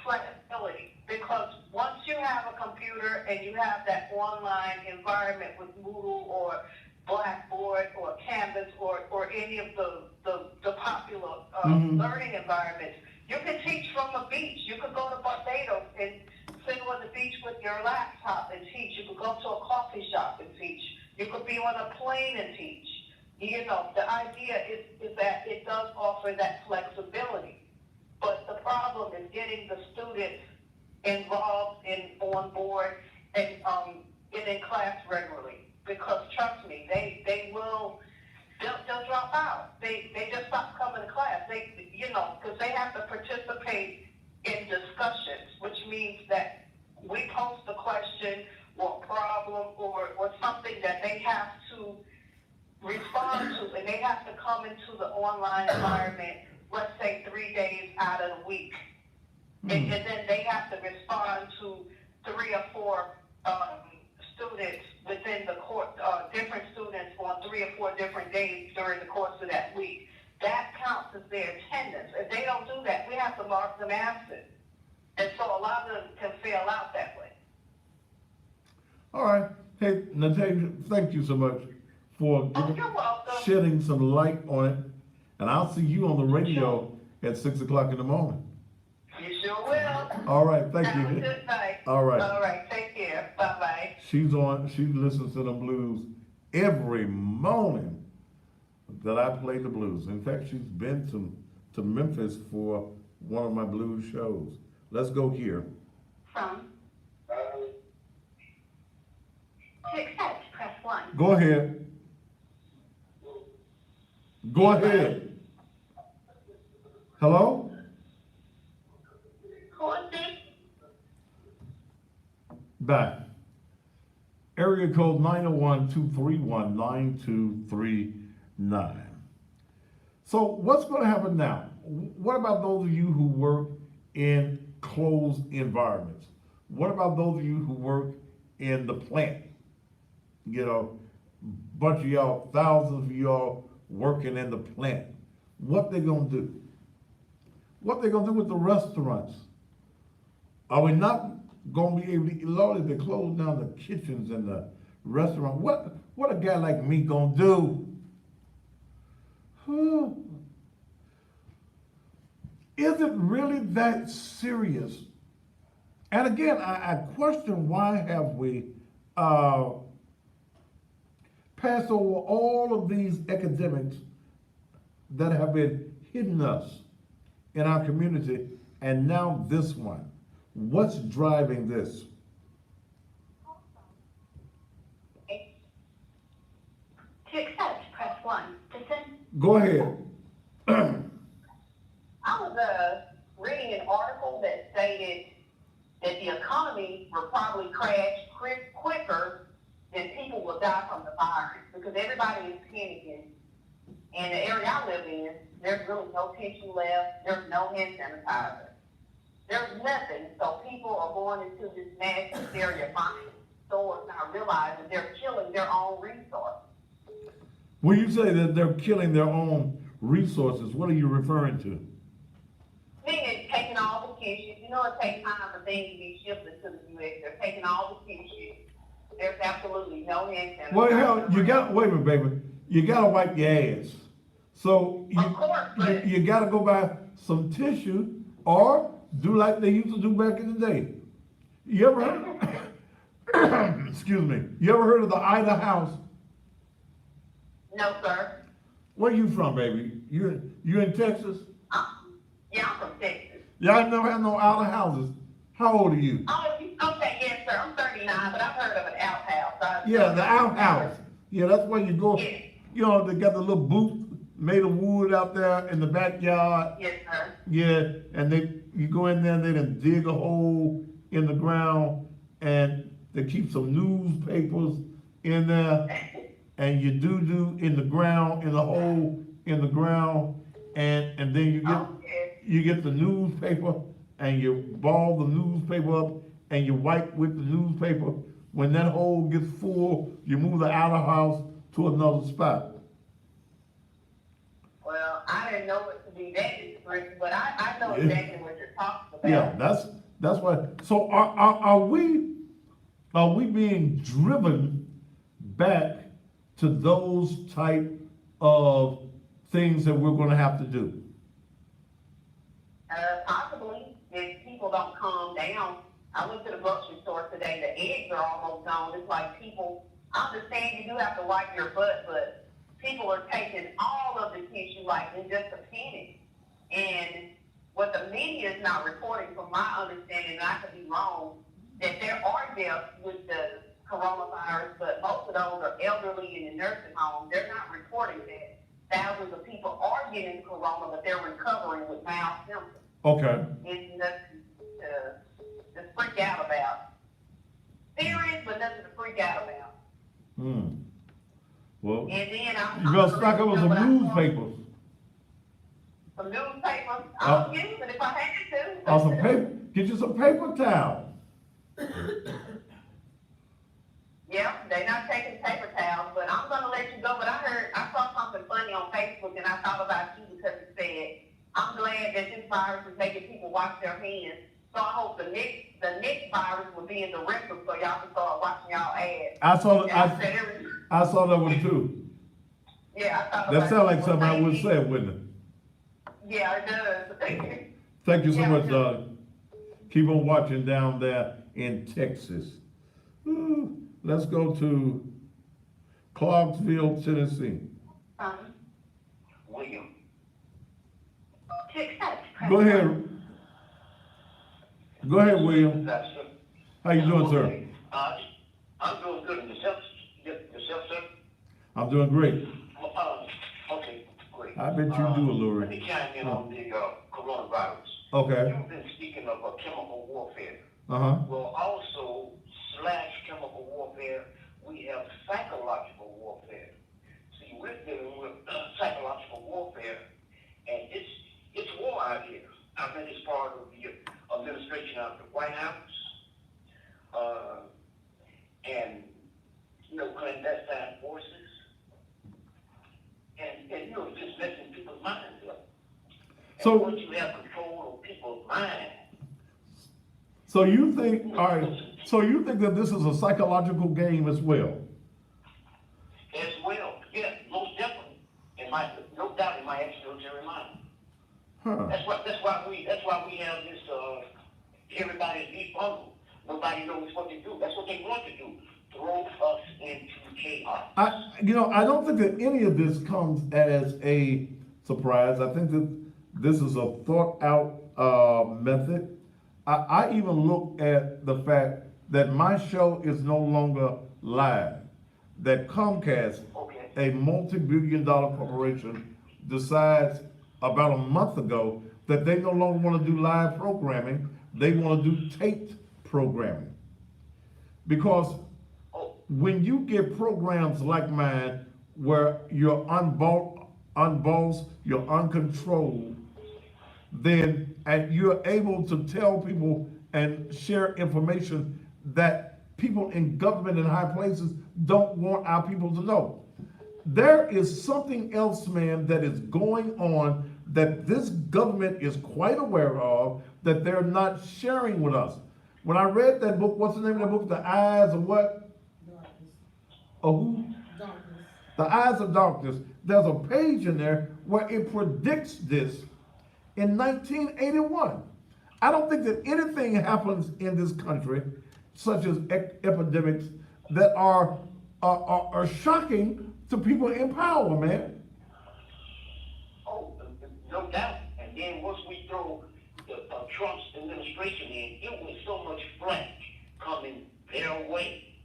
flexibility. Because once you have a computer and you have that online environment with Moodle or Blackboard or Canvas or any of the popular learning environments, you can teach from a beach. You could go to Barbados and sit on the beach with your laptop and teach. You could go to a coffee shop and teach. You could be on a plane and teach. The idea is that it does offer that flexibility. But the problem is getting the students involved and on board and in class regularly. Because trust me, they'll drop out. They just stop coming to class. Because they have to participate in discussions, which means that we post a question or problem or something that they have to respond to, and they have to come into the online environment, let's say 3 days out of the week. And then they have to respond to 3 or 4 students within the course, different students on 3 or 4 different days during the course of that week. That counts as their attendance. If they don't do that, we have to mark them absent. And so a lot of them can fail out that way. All right. Hey, Natasha, thank you so much for You're welcome. shedding some light on it. And I'll see you on the radio at 6 o'clock in the morning. You sure will. All right, thank Have you. a good night. All right. All right, take care. Bye-bye. She listens to the blues every morning that I play the blues. In fact, she's been to Memphis for one of my blues shows. Let's go here. From. To accept, press 1. Go ahead. Go ahead. Hello? Who is this? Back. Area code 901-231-9239. So what's going to happen now? What about those of you who work in closed environments? What about those of you who work in the plant? Bunch of y'all, thousands of y'all working in the plant. What they gonna do? What they gonna do with the restaurants? Are we not gonna be able to, Lord, if they close down the kitchens and the restaurant, what a guy like me gonna do? Is it really that serious? And again, I question, why have we passed over all of these academics that have been hitting us in our community, and now this one? What's driving this? To accept, press 1. To send. Go ahead. I was reading an article that stated that the economy will probably crash quicker than people will die from the virus, because everybody is panicking. In the area I live in, there's really no tissue left. There's no hand sanitizer. There's nothing. So people are going into this mass hysteria, buying stores, not realizing they're killing their own resources. When you say that they're killing their own resources, what are you referring to? Meaning taking all the tissues. You know, it takes time for things to be shipped to the U.S. They're taking all the tissues. There's absolutely no incentive. Well, hell, you got, wait a minute, baby. You gotta wipe your ass. So Of course, but you gotta go buy some tissue or do like they used to do back in the day. You ever heard, excuse me, you ever heard of the Ida House? no, sir. Where you from, baby? You in Texas? Yeah, I'm from Texas. Y'all never had no Ida houses. How old are you? Oh, okay, yes, sir. I'm 39, but I've heard of an outhouse. Yeah, the outhouse. Yeah, that's where you go. Yes. You know, they got the little booth made of wood out there in the backyard. Yes, sir. Yeah, and you go in there and they done dig a hole in the ground and they keep some newspapers in there and you do in the ground, in the hole in the ground, and then you get the newspaper and you ball the newspaper up and you wipe with the newspaper. When that hole gets full, you move the outer house to another spot. Well, I didn't know it to be that expensive, but I know exactly what you're talking about. Yeah, that's why. So are we being driven back to those type of things that we're going to have to do? Possibly, if people don't calm down. I went to the grocery store today, the eggs are almost gone. It's like people, I understand you do have to wipe your butt, but people are taking all of the tissue like in just a penny. And what the media is not reporting, from my understanding, and I could be wrong, that there are deaths with the coronavirus, but most of those are elderly and in nursing homes. They're not reporting that. Thousands of people are getting corona, but they're recovering with mild symptoms. Okay. It's nothing to freak out about. Serious, but nothing to freak out about. Well, And then you better stock up with some newspapers. Some newspapers. I'll use it if I had to. Or some paper. Get you some paper towel. Yeah, they're not taking paper towels, but I'm gonna let you go. But I saw something funny on Facebook, and I thought about you because it said, "I'm glad that this virus is making people wash their hands. So I hope the next virus will be in the restroom, so y'all can start washing y'all ass." I saw And I said, I saw that one too. yeah, I thought That about sounds like you. something I Well, would thank say, you. wouldn't it? Yeah, it does. Thank you so Yeah, much, it Doug. Keep on watching down there in Texas. Let's go to Clarksville, Tennessee. William. To accept, press Go 1. ahead. Go ahead, William. That's How you doing, sir? I'm doing good. And yourself, sir? I'm doing great. Okay, great. I bet you do a little. Let me chime in on the coronavirus. Okay. You've been speaking of chemical warfare. Uh-huh. Well, also, / chemical warfare, we have psychological warfare. See, we're dealing with psychological warfare, and it's war out here. I think it's part of the administration of the White House, and, clandestine forces, and just messing people's minds up. And So- once you have control of people's minds, So you think, all right, so you think that this is a psychological game as well? as well, yes, most definitely, no doubt in my ex-military mind. Huh. That's why we have this, everybody's defunded. Nobody knows what to do. That's what they want to do, throw us into chaos. I don't think that any of this comes as a surprise. I think that this is a thought out method. I even look at the fact that my show is no longer live. That Comcast, Okay. a multi-billion-dollar corporation, decides about a month ago that they no longer want to do live programming. They want to do taped programming. Because when you get programs like mine where you're unbossed, you're uncontrolled, then and you're able to tell people and share information that people in government and high places don't want our people to know. There is something else, man, that is going on that this government is quite aware of that they're not sharing with us. When I read that book, what's the name of that book? The Eyes of what? Darkness. Of who? Darkness. The Eyes of Darkness. There's a page in there where it predicts this in 1981. I don't think that anything happens in this country, such as epidemics, that are shocking to people in power, man. Oh, no doubt. And then once we throw Trump's administration in, it was so much flack coming their way.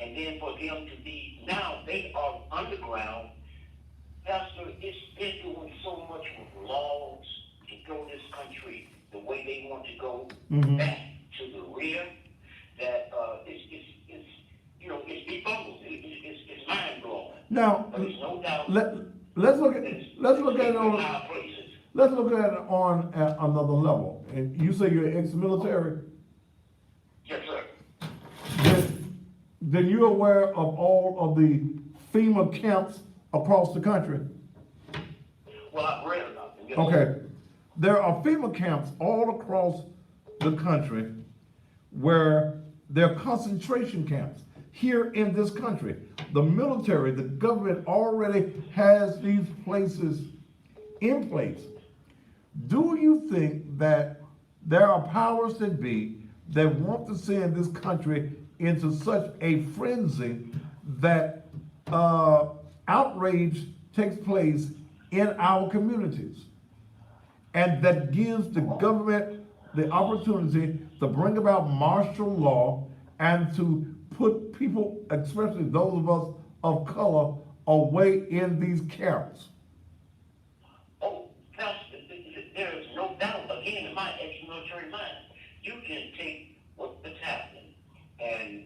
And then for them to be, now they are underground. Pastor, they're doing so much with laws to throw this country the way they want to go back to the rear that it's befuddled. It's mind blowing. Now, But there's no doubt. let's look at it on High places. let's look at it on another level. And you say you're ex-military. Yes, sir. Then you're aware of all of the FEMA camps across the country. Well, I've read about them. Yes, Okay. sir. There are FEMA camps all across the country where there are concentration camps. Here in this country, the military, the government already has these places in place. Do you think that there are powers that be that want to send this country into such a frenzy that outrage takes place in our communities? And that gives the government the opportunity to bring about martial law and to put people, especially those of us of color, away in these camps. Oh, Pastor, there is no doubt, again, in my ex-military mind, you can take what's happening and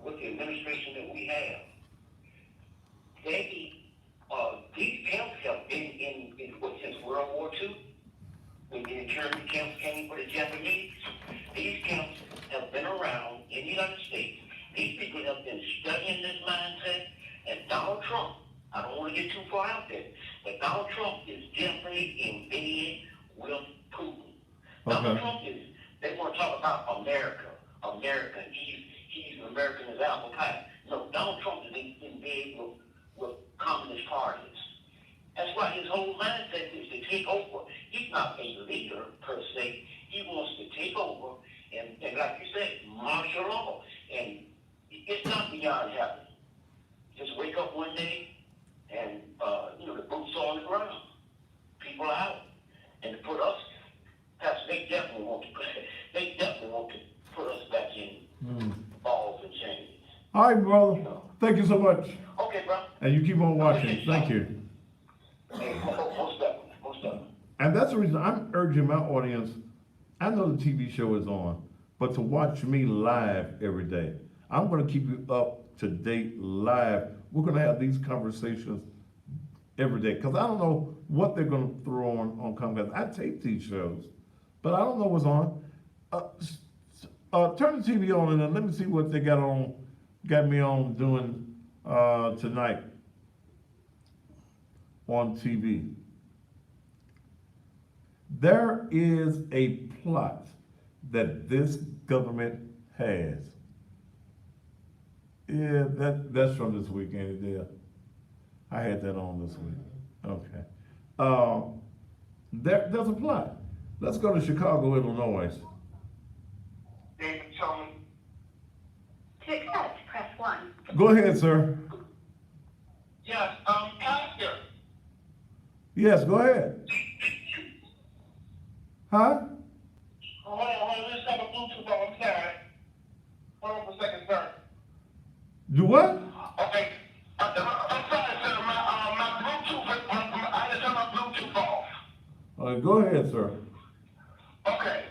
with the administration that we have, these camps have been in since World War II, when the internment camps came for the Japanese. These camps have been around in the United States. These people have been studying this mindset, and Donald Trump, I don't want to get too far out there, but Donald Trump is definitely in bed with Putin. Donald Trump they want to talk about America, and he's American as apple pie. No, Donald Trump is in bed with communist parties. That's why his whole mindset is to take over. He's not a leader per se. He wants to take over and like you said, martial law. And it's not beyond happening. Just wake up one day and the boots are on the ground. People are out. And to put us, they definitely want to put us back in balls and chains. All right, brother. Thank you so much. Okay, bro. And you keep on watching. Thank you. Hey, most definitely. And that's the reason I'm urging my audience, I know the TV show is on, but to watch me live every day. I'm going to keep you up to date live. We're going to have these conversations every day because I don't know what they're going to throw on Comcast. I tape these shows, but I don't know what's on. Turn the TV on and then let me see what they got me on doing tonight on TV. There is a plot that this government has. Yeah, that's from this weekend. Yeah, I had that on this week. Okay. There's a plot. Let's go to Chicago, Illinois. David, tell me. To accept, press 1. Go ahead, sir. Yes, Pastor. Yes, go ahead. Huh? Hold on, let's have a Bluetooth on, I'm sorry. Hold on for a second, sir. Do what? Okay. I'm sorry, sir, my Bluetooth, I just turned my Bluetooth off. All right, go ahead, sir. Okay.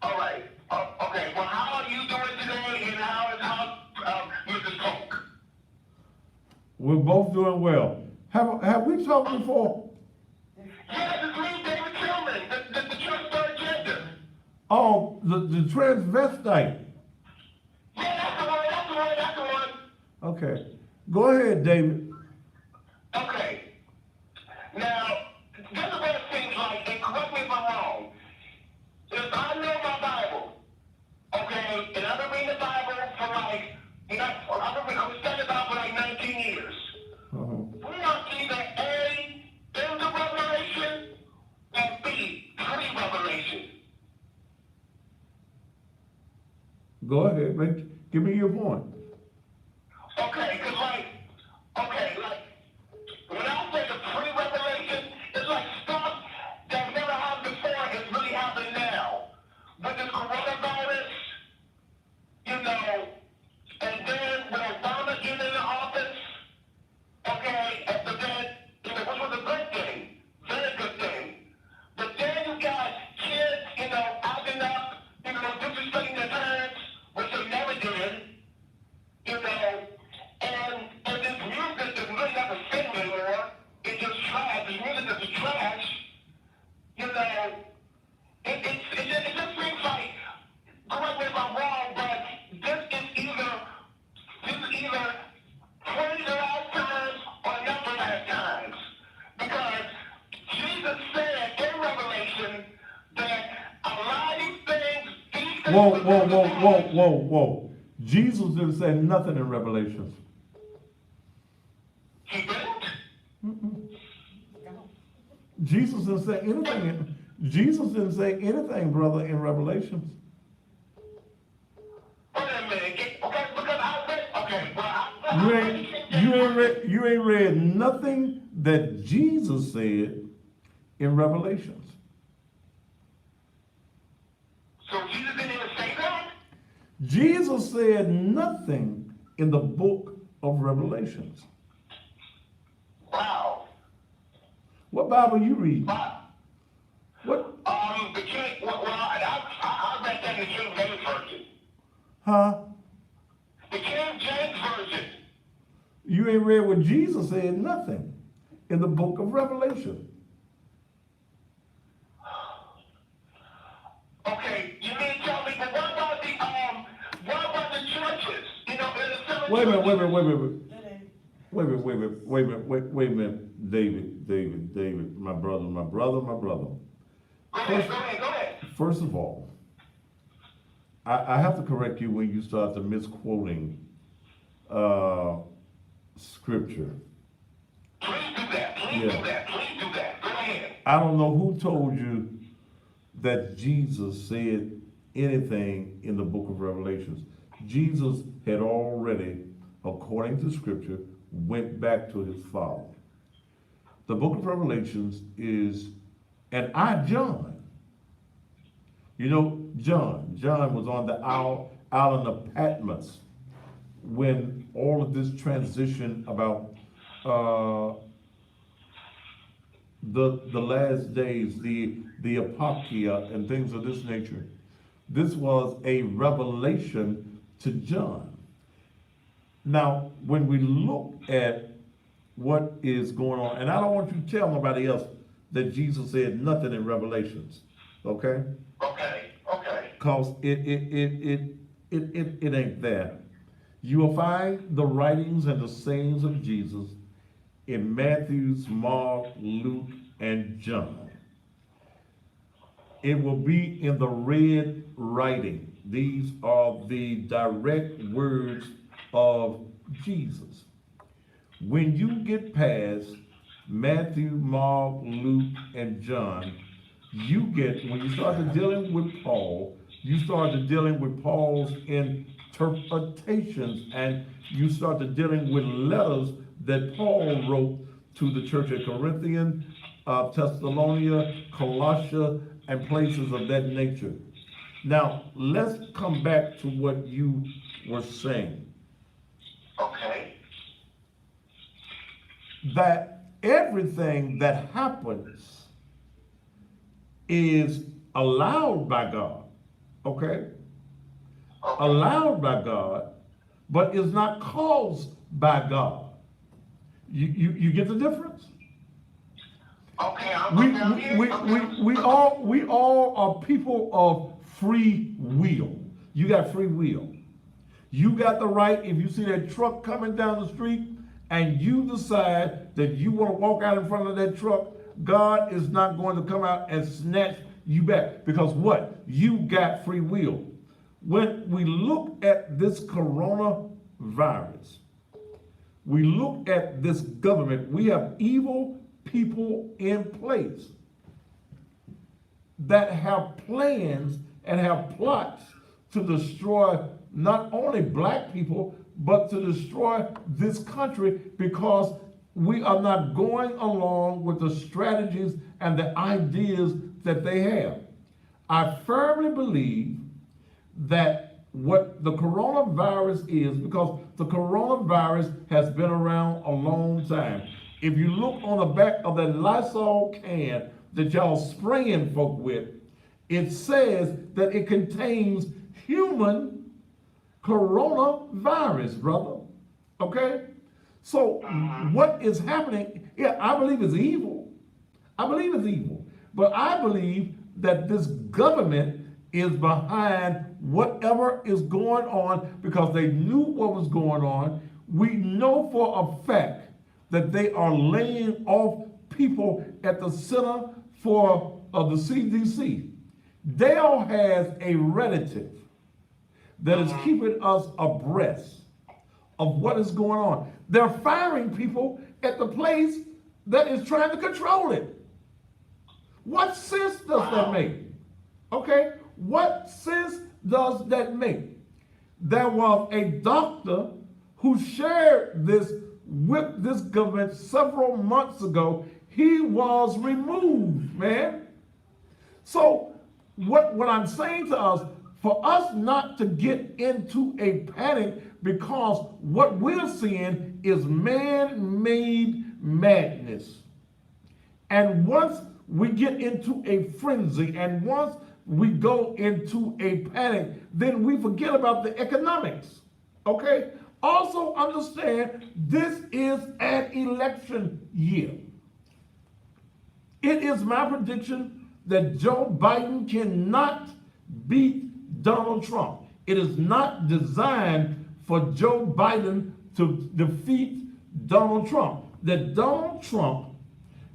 All right. Okay, well, how are you doing today, and how's Mrs. Coke? We're both doing well. Have we talked before? Yes, it's me, David Tillman, the church Oh, the transvestite. Yeah, that's the one, that's the one, that's the one. Okay. Go ahead, David. Okay. Now, this is what it seems like, and correct me if I'm wrong. If I know my Bible, okay, and I've been reading the Bible for like, I've been studying the Bible for like 19 years. Uh-huh. We are either A, in the revelation, or B, pre-revelation. Go ahead, give me your point. Okay, because when I say the pre-revelation, it's like stuff that never happened before is really happening now. With this coronavirus, and then when Obama getting in the office, okay, but then, which was a good thing, very good thing. But then you got kids, acting up, disrespecting their parents, which they never did, and this music is really not the same anymore. It's just trash. This music is trash. It just seems like, correct me if I'm wrong, but this is either praise the last times or not the last times. Because Jesus said in Revelation that a lot of these things Whoa. Jesus didn't say nothing in Revelations. He didn't? Jesus didn't say anything. Jesus didn't say anything, brother, in Revelations. Wait a minute. Okay, because I read. Okay, well, You ain't read nothing that Jesus said in Revelations. So Jesus didn't even say that? Jesus said nothing in the book of Revelations. Wow. What Bible you read? Wow. What? The King. I read that in the King James version. Huh? The King James version. You ain't read what Jesus said nothing in the book of Revelation. Okay, you mean to tell me, but what about the churches? In the seven Wait a minute. Wait a minute, David, my brother. Go ahead. First of all, I have to correct you when you start to misquoting scripture. Please do that. Please do that. Go ahead. I don't know who told you that Jesus said anything in the book of Revelations. Jesus had already, according to scripture, went back to his Father. The book of Revelations is, and John, John was on the island of Patmos when all of this transition about the last days, the apocalypse and things of this nature. This was a revelation to John. Now, when we look at what is going on, and I don't want you to tell nobody else that Jesus said nothing in Revelations, okay? Okay. Because it ain't there. You will find the writings and the sayings of Jesus in Matthew, Mark, Luke, and John. It will be in the red writing. These are the direct words of Jesus. When you get past Matthew, Mark, Luke, and John, when you start dealing with Paul, you start dealing with Paul's interpretations, and you start dealing with letters that Paul wrote to the church at Corinthian, Thessalonica, Colossia, and places of that nature. Now, let's come back to what you were saying. Okay. That everything that happens is allowed by God, okay? Allowed by God, but is not caused by God. You get the difference? Okay, We all are people of free will. You got free will. You got the right, if you see that truck coming down the street and you decide that you want to walk out in front of that truck, God is not going to come out and snatch you back. Because what? You got free will. When we look at this coronavirus, we look at this government, we have evil people in place that have plans and have plots to destroy not only black people, but to destroy this country because we are not going along with the strategies and the ideas that they have. I firmly believe that what the coronavirus is, because the coronavirus has been around a long time. If you look on the back of that Lysol can that y'all spraying folk with, it says that it contains human coronavirus, brother. Okay? So what is happening, yeah, I believe it's evil. I believe it's evil. But I believe that this government is behind whatever is going on because they knew what was going on. We know for a fact that they are laying off people at the Center for the CDC. Dale has a relative that is keeping us abreast of what is going on. They're firing people at the place that is trying to control it. What sense does that make? Okay? What sense does that make? There was a doctor who shared this with this government several months ago. He was removed, man. So what I'm saying to us, for us not to get into a panic because what we're seeing is man-made madness. And once we get into a frenzy and once we go into a panic, then we forget about the economics, okay? Also understand this is an election year. It is my prediction that Joe Biden cannot beat Donald Trump. It is not designed for Joe Biden to defeat Donald Trump. That Donald Trump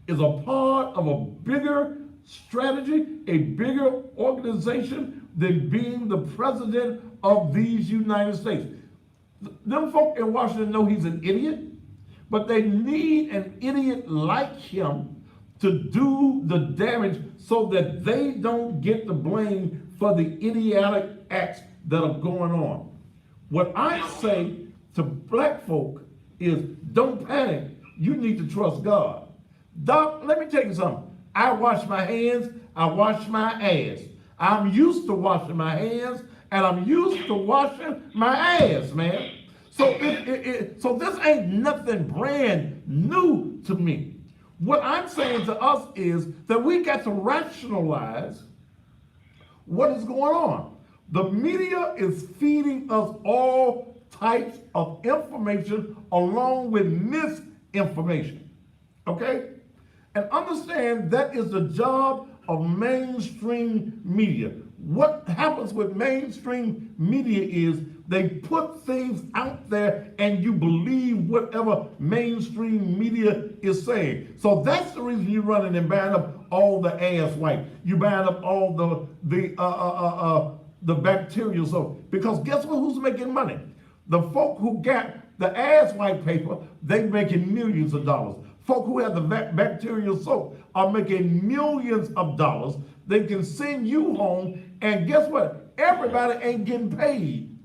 is a part of a bigger strategy, a bigger organization than being the president of these United States. Them folk in Washington know he's an idiot, but they need an idiot like him to do the damage so that they don't get the blame for the idiotic acts that are going on. What I say to black folk is don't panic. You need to trust God. Doc, let me tell you something. I wash my hands, I wash my ass. I'm used to washing my hands and I'm used to washing my ass, man. So so this ain't nothing brand new to me. What I'm saying to us is that we got to rationalize what is going on. The media is feeding us all types of information along with misinformation, okay? And understand that is the job of mainstream media. What happens with mainstream media is they put things out there and you believe whatever mainstream media is saying. So that's the reason you're running and buying up all the ass wipe. You're buying up all the bacterial soap. Because guess what? Who's making money? The folk who got the ass wipe paper, they making millions of dollars. Folk who have the bacterial soap are making millions of dollars. They can send you home, and guess what? Everybody ain't getting paid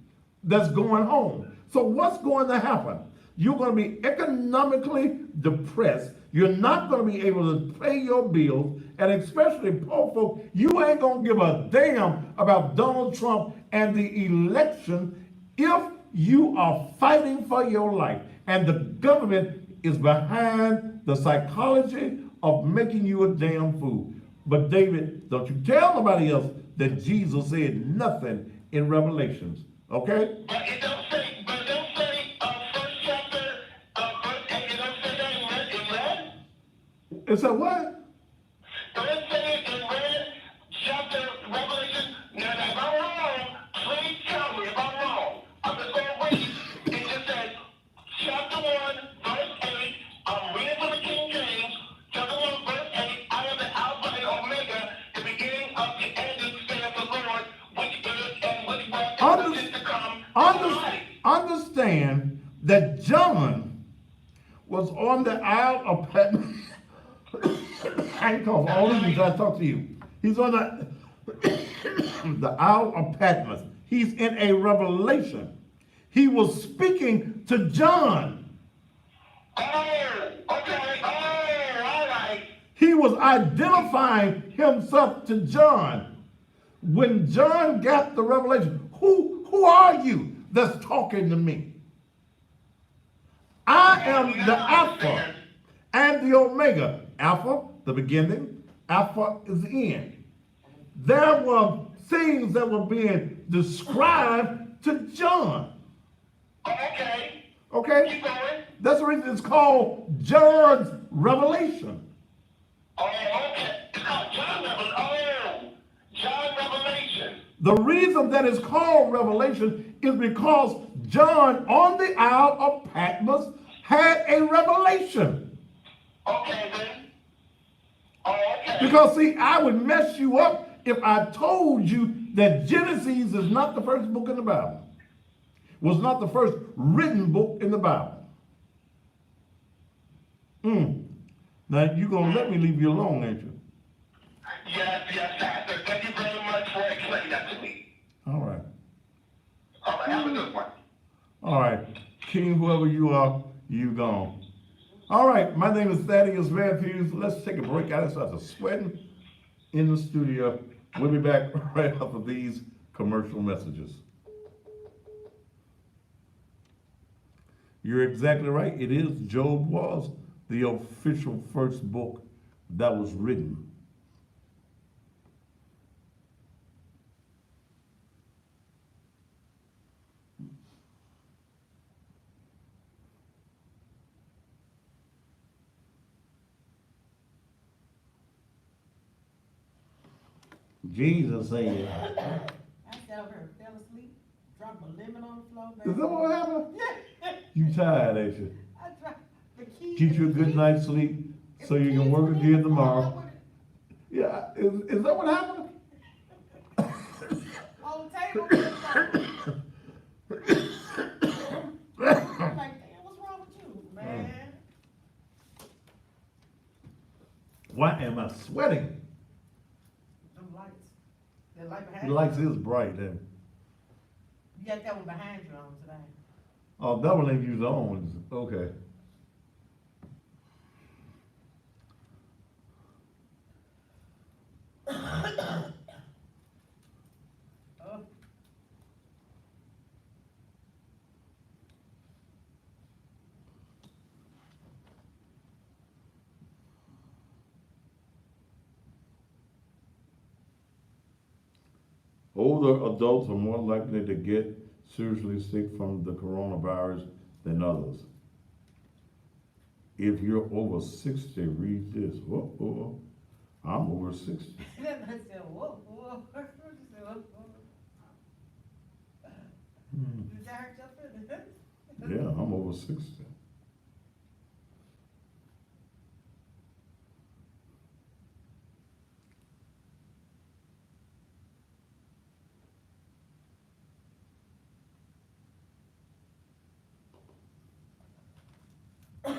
that's going home. So what's going to happen? You're going to be economically depressed. You're not going to be able to pay your bills, and especially poor folk, you ain't going to give a damn about Donald Trump and the election if you are fighting for your life. And the government is behind the psychology of making you a damn fool. But David, don't you tell nobody else that Jesus said nothing in Revelations, okay? But it don't say, first chapter, verse 8, it don't say that in red? It said what? Don't it say it in red, chapter, Revelation, no, John was on the Isle of Patmos. I ain't called all of these, I talk to you. He's on the Isle of Patmos. He's in a revelation. He was speaking to John. Oh, okay. Oh, all right. He was identifying himself to John. When John got the revelation, who are you that's talking to me? I am the Alpha and the Omega. Alpha, the beginning. Alpha is the end. There were things that were being described to John. Okay. Okay? Keep going. That's the reason it's called John's Revelation. Oh, okay. It's called John Revelation. Oh, John Revelation. The reason that it's called Revelation is because John on the Isle of Patmos had a revelation. Okay, then. Oh, okay. Because see, I would mess you up if I told you that Genesis is not the first book in the Bible. Was not the first written book in the Bible. Now you're gonna let me leave you alone, ain't you? Yes, Pastor. Thank you very much for explaining that to me. All right. All right, have a good one. All right. King, whoever you are, you gone. All right, my name is Thaddeus Matthews. Let's take a break. I just started sweating in the studio. We'll be back right after these commercial messages. You're exactly right. It is. Job was the official first book that was written. Jesus said. I sat over and fell asleep, dropped a lemon on the floor, baby. Is that what happened? You tired, ain't you? I dropped the key. Get you a good night's sleep so you can work again tomorrow. Yeah, is that what happened? On the table. I'm like, damn, what's wrong with you, man? Why am I sweating? Them lights. That light behind The you. lights is bright then. You got that one behind you on today. Oh, that one ain't used on. Okay. Oh. Older adults are more likely to get seriously sick from the coronavirus than others. If you're over 60, read this. Whoa. I'm over 60. I said, whoa, whoa. I said, whoa, whoa. Did that hurt your feelings? Yeah, I'm over 60. I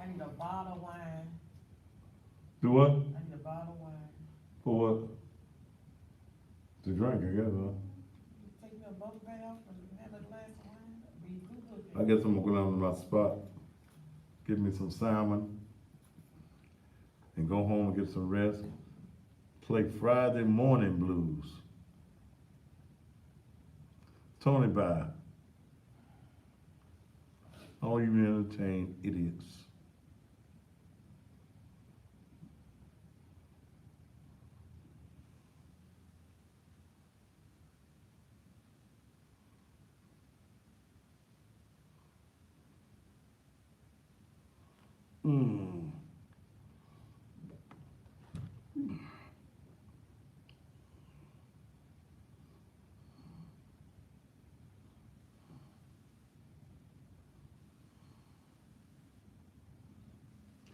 need a bottle of wine. Do what? I need a bottle of wine. For what? To drink, I guess, huh? Take me a bubble bath and have a glass of wine. Be good. I guess I'm gonna go down to my spot, get me some salmon, and go home and get some rest. Play Friday Morning Blues. Tony By. All you entertain idiots.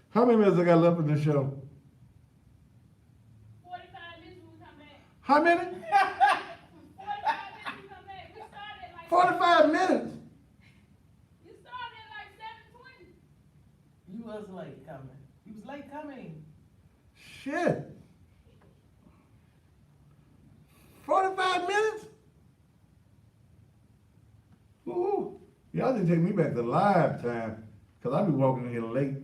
How many minutes I got left in the show? 45 minutes when we come back. How many? 45 minutes? You started at like 7:20. You was late coming. You was late coming. Shit. 45 minutes? Ooh. Y'all didn't take me back to live time, because I be walking in here late.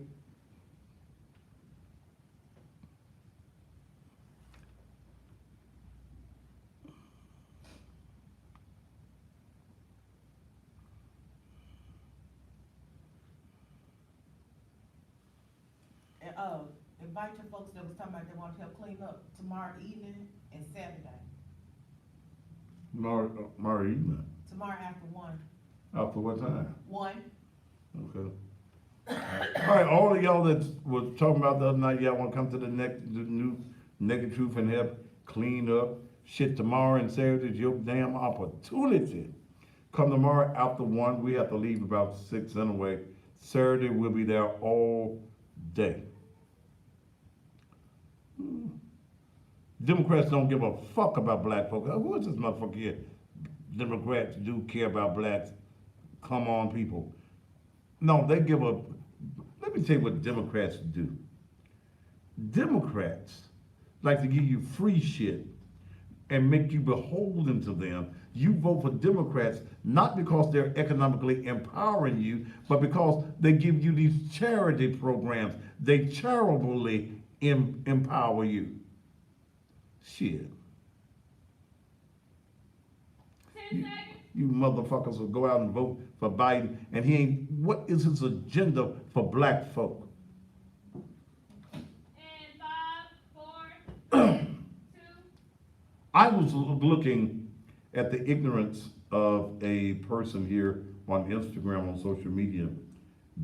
And invite your folks that was talking about they want to help clean up tomorrow evening and Saturday. Tomorrow evening. Tomorrow after 1. After what time? 1. Okay. All right, all of y'all that was talking about the other night, y'all want to come to the new Naked Truth and help clean up shit tomorrow and Saturday is your damn opportunity. Come tomorrow after 1. We have to leave about 6 anyway. Saturday we'll be there all day. Democrats don't give a fuck about black folk. Who is this motherfucker here? Democrats do care about blacks. Come on, people. No, they give a. Let me tell you what Democrats do. Democrats like to give you free shit and make you beholden to them. You vote for Democrats not because they're economically empowering you, but because they give you these charity programs. They charitably empower you. Shit. 10 seconds. You motherfuckers will go out and vote for Biden, and he ain't. What is his agenda for black folk? And 5, 4, 2. I was looking at the ignorance of a person here on Instagram, on social media,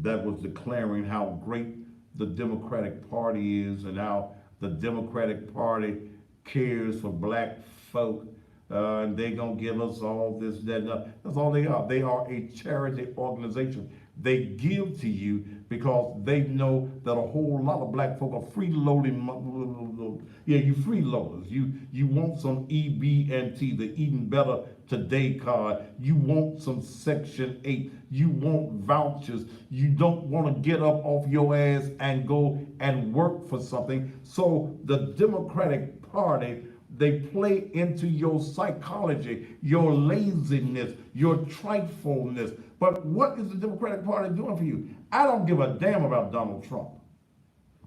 that was declaring how great the Democratic Party is and how the Democratic Party cares for black folk. And they gonna give us all this, that, and that. That's all they are. They are a charity organization. They give to you because they know that a whole lot of black folk are freeloading. Yeah, you freeloaders. You want some EBT, the Eating Better Today card. You want some Section 8. You want vouchers. You don't want to get up off your ass and go and work for something. So the Democratic Party, they play into your psychology, your laziness, your trifleness. But what is the Democratic Party doing for you? I don't give a damn about Donald Trump.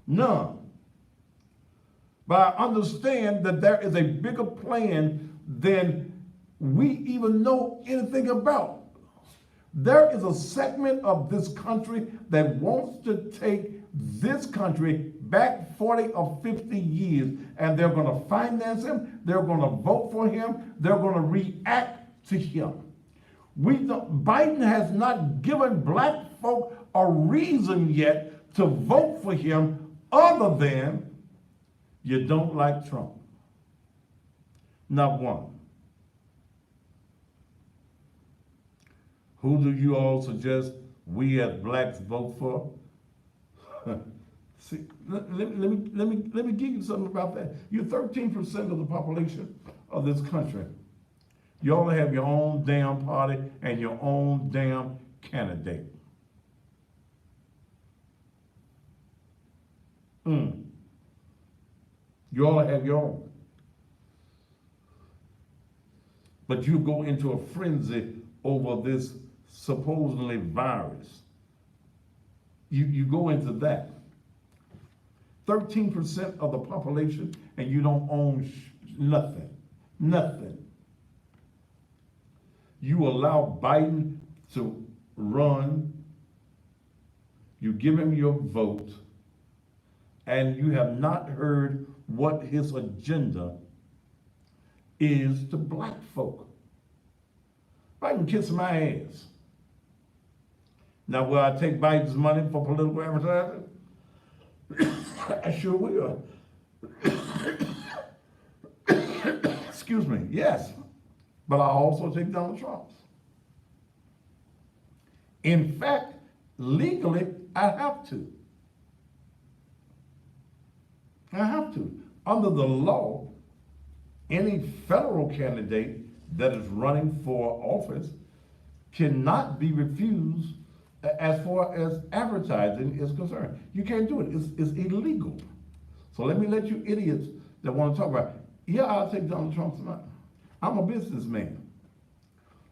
None. But I understand that there is a bigger plan than we even know anything about. There is a segment of this country that wants to take this country back 40 or 50 years, and they're going to finance him, they're going to vote for him, they're going to react to him. Biden has not given black folk a reason yet to vote for him other than you don't like Trump. Not one. Who do you all suggest we as blacks vote for? See, let me give you something about that. You're 13% of the population of this country. You all have your own damn party and your own damn candidate. You all have your own. But you go into a frenzy over this supposedly virus. You go into that. 13% of the population, and you don't own nothing. Nothing. You allow Biden to run, you give him your vote, and you have not heard what his agenda is to black folk. Biden kiss my ass. Now, will I take Biden's money for political advertising? I sure will. Excuse me, yes. But I also take Donald Trump's. In fact, legally, I have to. I have to. Under the law, any federal candidate that is running for office cannot be refused as far as advertising is concerned. You can't do it. It's illegal. So let me let you idiots that want to talk about, yeah, I'll take Donald Trump tonight. I'm a businessman.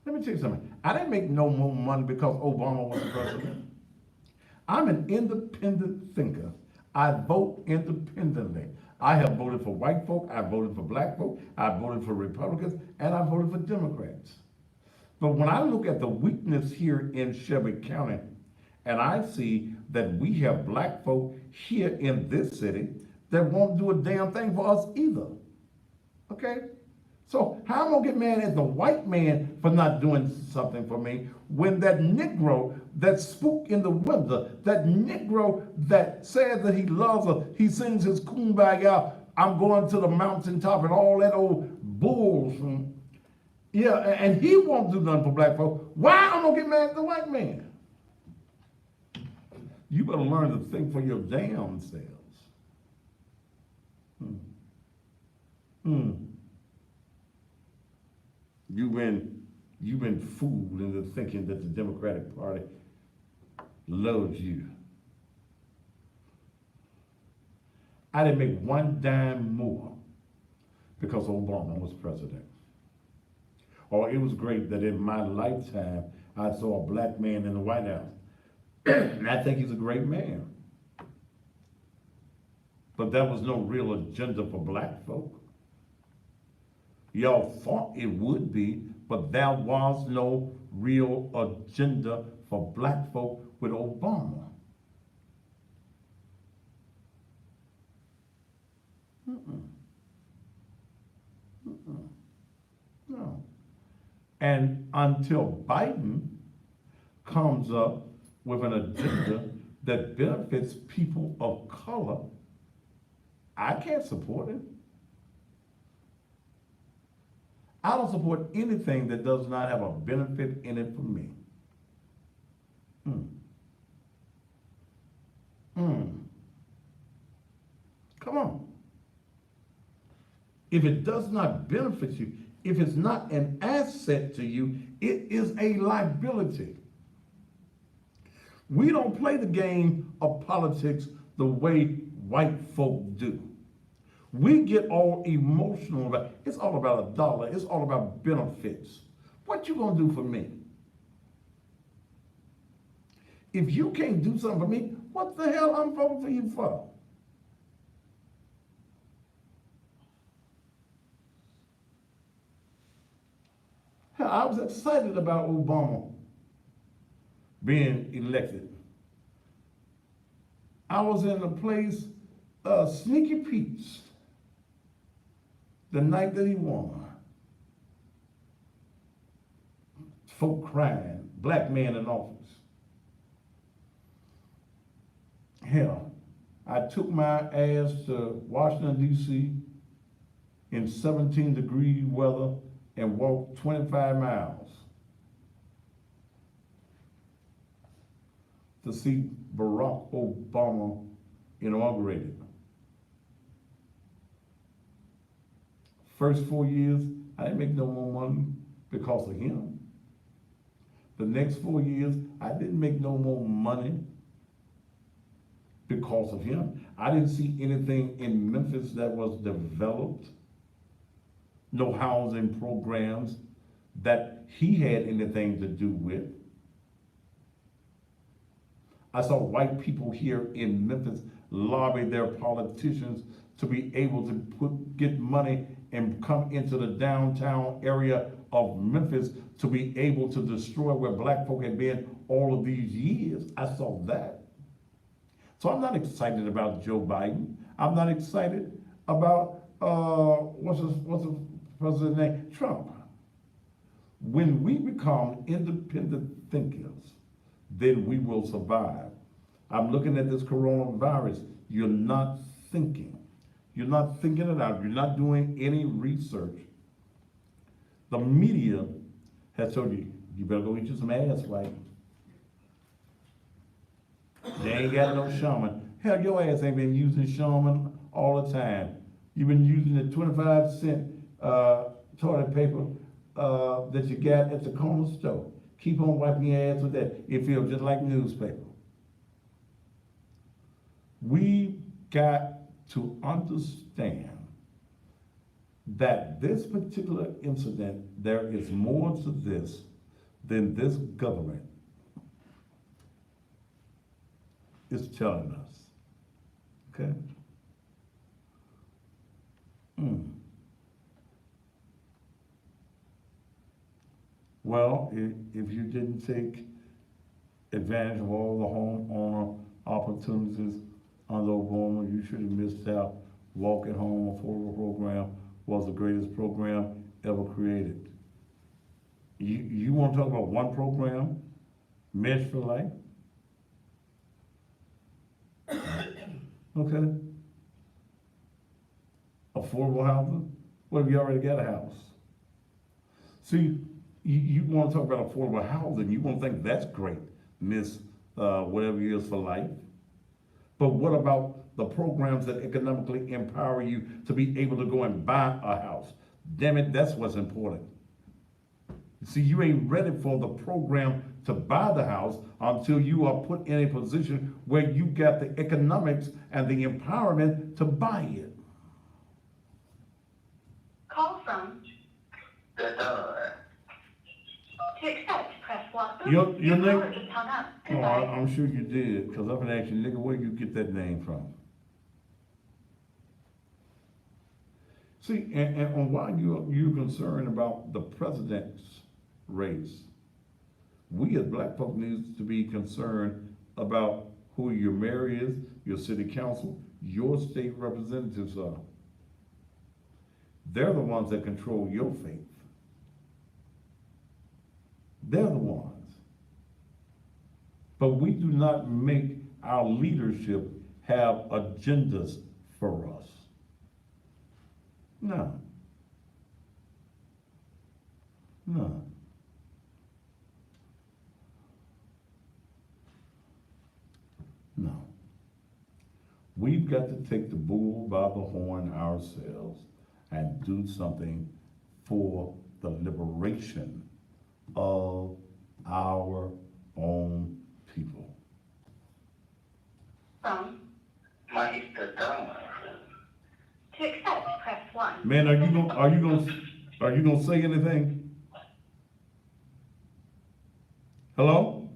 Let me tell you something. I didn't make no more money because Obama was the president. I'm an independent thinker. I vote independently. I have voted for white folk, I voted for black folk, I voted for Republicans, and I voted for Democrats. But when I look at the weakness here in Shelby County, and I see that we have black folk here in this city that won't do a damn thing for us either. Okay? So how am I gonna get mad at the white man for not doing something for me when that Negro that spook in the winter, that Negro that says that he loves her, he sings his kumbaya, I'm going to the mountaintop and all that old bulls from, yeah, and he won't do nothing for black folks. Why am I gonna get mad at the white man? You better learn to think for your damn selves. You've been fooled into thinking that the Democratic Party loves you. I didn't make one dime more because Obama was president. Or it was great that in my lifetime I saw a black man in the White House. And I think he's a great man. But that was no real agenda for black folk. Y'all thought it would be, but there was no real agenda for black folk with Obama. No. And until Biden comes up with an agenda that benefits people of color, I can't support it. I don't support anything that does not have a benefit in it for me. Come on. If it does not benefit you, if it's not an asset to you, it is a liability. We don't play the game of politics the way white folk do. We get all emotional about it. It's all about a dollar. It's all about benefits. What you gonna do for me? If you can't do something for me, what the hell I'm voting for you for? Hell, I was excited about Obama being elected. I was in a place, Sneaky Pete's, the night that he won. Folk crying, black man in office. Hell, I took my ass to Washington, D.C. in 17-degree weather and walked 25 miles to see Barack Obama inaugurated. First 4 years, I didn't make no more money because of him. The next 4 years, I didn't make no more money because of him. I didn't see anything in Memphis that was developed, no housing programs that he had anything to do with. I saw white people here in Memphis lobby their politicians to be able to get money and come into the downtown area of Memphis to be able to destroy where black folk had been all of these years. I saw that. So I'm not excited about Joe Biden. I'm not excited about, what's the president's name? Trump. When we become independent thinkers, then we will survive. I'm looking at this coronavirus. You're not thinking. You're not thinking it out. You're not doing any research. The media has told you, you better go eat you some ass, white. They ain't got no shaman. Hell, your ass ain't been using shaman all the time. You've been using the 25-cent toilet paper that you got at the corner store. Keep on wiping your ass with that. It feels just like newspaper. We got to understand that this particular incident, there is more to this than this government is telling us. Okay? Well, if you didn't take advantage of all the homeowner opportunities under Obama, you should have missed out. Walk at Home affordable program was the greatest program ever created. You want to talk about one program, Mesh for Life? Okay. Affordable housing? What if you already got a house? See, you want to talk about affordable housing, you want to think that's great, Miss whatever it is for life. But what about the programs that economically empower you to be able to go and buy a house? Damn it, that's what's important. See, you ain't ready for the program to buy the house until you are put in a position where you got the economics and the empowerment to buy it. Call from. To accept, press 1. Your name? caller just hung up. Oh, Goodbye. I'm sure you did, because I'm gonna ask you, nigga, where you get that name from? See, and while you're concerned about the president's race, we as black folk need to be concerned about who your mayor is, your city council, your state representatives are. They're the ones that control your faith. They're the ones. But we do not make our leadership have agendas for us. No. No. No. We've got to take the bull by the horn ourselves and do something for the liberation of our own people. From. Mr. Thomas. To accept, press 1. Man, are you gonna say anything? Hello?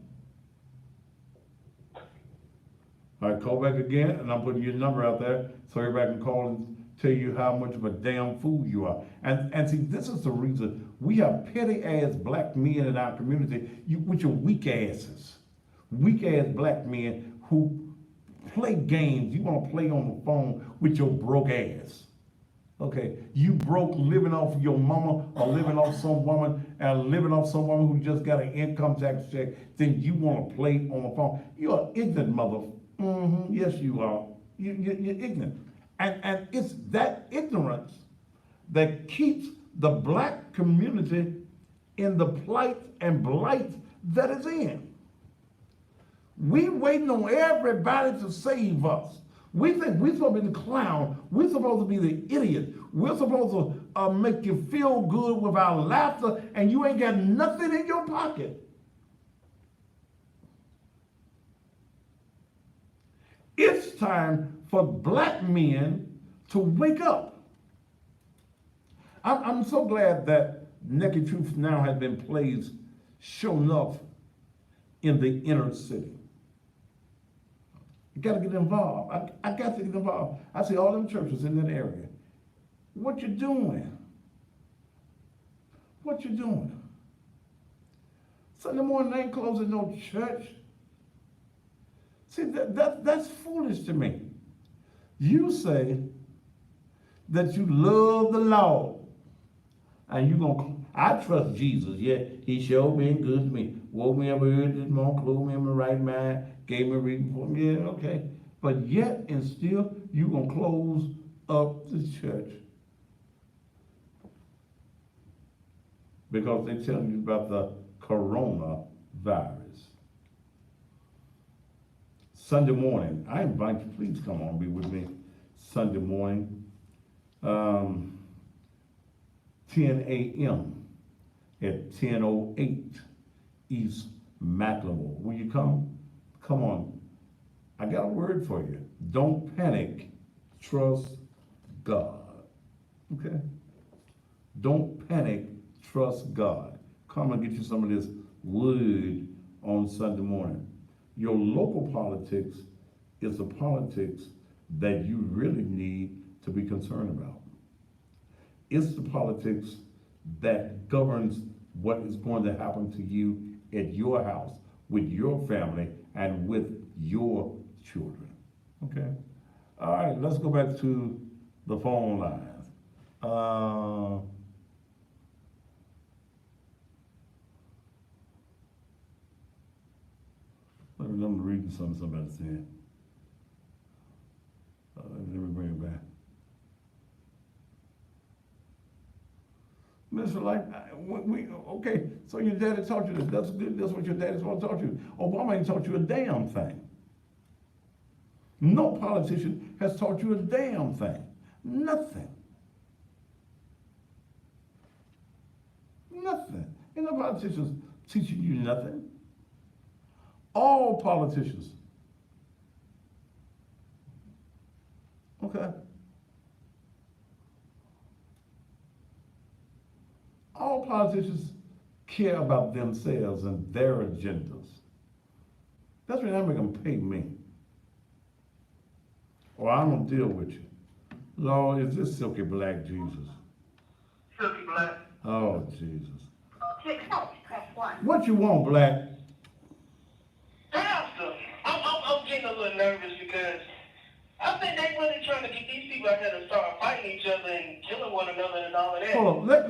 All right, call back again, and I'm putting your number out there so everybody can call and tell you how much of a damn fool you are. And see, this is the reason we have petty ass black men in our community with your weak asses. Weak ass black men who play games. You want to play on the phone with your broke ass. Okay, you broke living off your mama or living off some woman and living off some woman who just got an income tax check, then you want to play on the phone. You're an ignorant mother. Yes, you are. You're ignorant. And it's that ignorance that keeps the black community in the plight and blight that it's in. We waiting on everybody to save us. We think we're supposed to be the clown. We're supposed to be the idiot. We're supposed to make you feel good with our laughter, and you ain't got nothing in your pocket. It's time for black men to wake up. I'm so glad that Naked Truth now has been placed, shown up in the inner city. You gotta get involved. I got to get involved. I see all them churches in that area. What you doing? What you doing? Sunday morning ain't closing no church. See, that's foolish to me. You say that you love the Lord, and you gonna, I trust Jesus. Yeah, he showed me good to me. Woke me up early this morning, clothed me in my right mind, gave me a reading for me. Yeah, okay. But yet and still, you gonna close up the church because they telling you about the coronavirus. Sunday morning, I invite you, please come on, be with me Sunday morning, 10 a.m. at 10:08 East McLemore. Will you come? Come on. I got a word for you. Don't panic. Trust God. Okay? Don't panic. Trust God. Come and get you some of this wood on Sunday morning. Your local politics is the politics that you really need to be concerned about. It's the politics that governs what is going to happen to you at your house, with your family, and with your children. Okay? All right, let's go back to the phone lines. I'm reading something somebody said. Let me bring it back. Mr. Like, okay, so your daddy taught you this. That's good. That's what your daddy's going to taught you. Obama ain't taught you a damn thing. No politician has taught you a damn thing. Nothing. Nothing. Ain't no politicians teaching you nothing. All politicians. Okay. All politicians care about themselves and their agendas. That's why I'm going to pay me. Or I don't deal with you. Lord, is this silky black Jesus? Silky black. Oh, Jesus. To accept, press 1. What you want, black? Pastor, I'm getting a little nervous because I think they really trying to get these people out there to start fighting each other and killing one another and all of that. Hold on,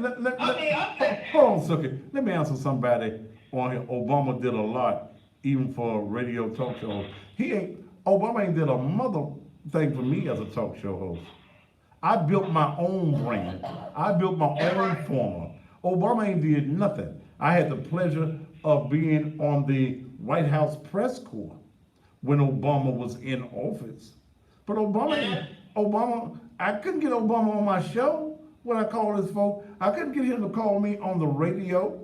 hold on, Silky. Let me answer somebody on here. Obama did a lot, even for a radio talk show host. Obama ain't did a mother thing for me as a talk show host. I built my own brand. I built my own formula. Obama ain't did nothing. I had the pleasure of being on the White House press corps when Obama was in office. But Obama, I couldn't get Obama on my show when I called his folks. I couldn't get him to call me on the radio.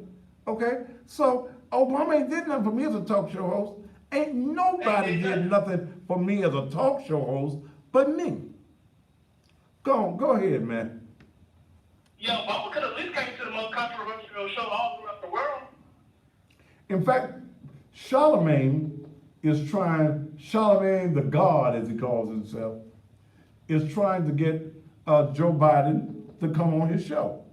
Okay? So Obama ain't did nothing for me as a talk show host. Ain't nobody did nothing for me as a talk show host but me. Go ahead, man. Yeah, Obama could at least came to the most controversial show all throughout the world. In fact, Charlemagne the God, as he calls himself, is trying to get Joe Biden to come on his show.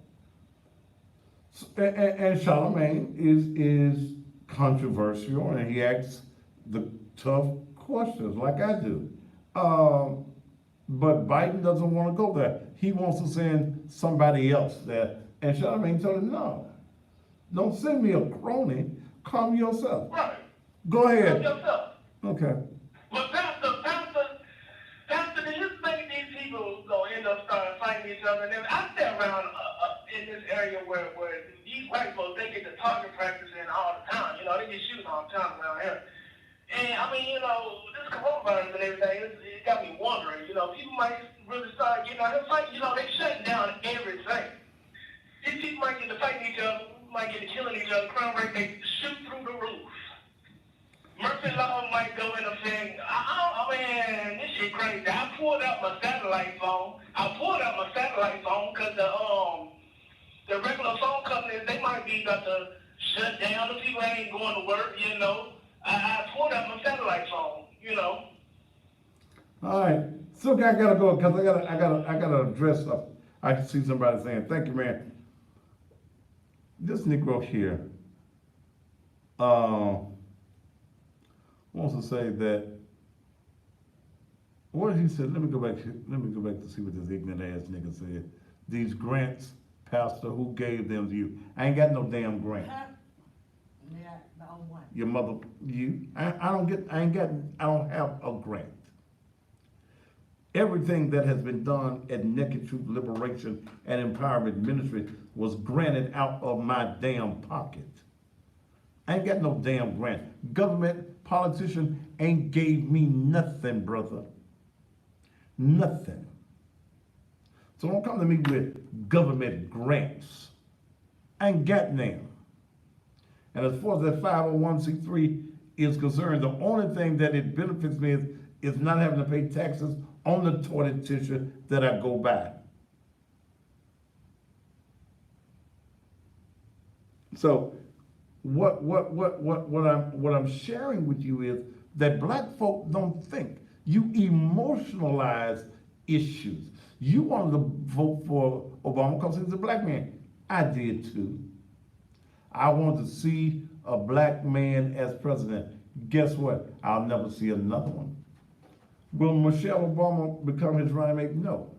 And Charlemagne is controversial, and he asks the tough questions like I do. But Biden doesn't want to go there. He wants to send somebody else there. And Charlemagne told him, no, don't send me a crony, come yourself. Right. Go ahead. Come yourself. Okay. But Pastor, do you think these people gonna end up starting fighting each other? And I stay around in this area where these white folks, they get the target practicing all the time. You know, they get shooting all the time around here. And I mean, you know, this coronavirus and everything, it got me wondering. You know, people might really start getting out and fighting. You know, they shutting down everything. These people might get to fighting each other, might get to killing each other. Crime rate may shoot through the roof. Murphy Law might go in effect. Man, this shit crazy. I pulled out my satellite phone because the regular phone companies, they might be about to shut down. The people ain't going to work, you know. I pulled out my satellite phone, you know. All right. So I gotta go because I gotta address something. I can see somebody saying, thank you, man. This Negro here wants to say that, what did he say? Let me go back to see what this ignorant ass nigga said. These grants, Pastor, who gave them to you? I ain't got no damn grant. Yeah, the old one. Your mother, you. I don't have a grant. Everything that has been done at Naked Truth Liberation and Empowerment Ministry was granted out of my damn pocket. I ain't got no damn grant. Government politician ain't gave me nothing, brother. Nothing. So don't come to me with government grants. I ain't got none. And as far as that 501c3 is concerned, the only thing that it benefits me is not having to pay taxes on the toilet tissue that I go buy. So what I'm sharing with you is that black folk don't think. You emotionalize issues. You wanted to vote for Obama because he's a black man. I did too. I want to see a black man as president. Guess what? I'll never see another one. Will Michelle Obama become his running mate? No.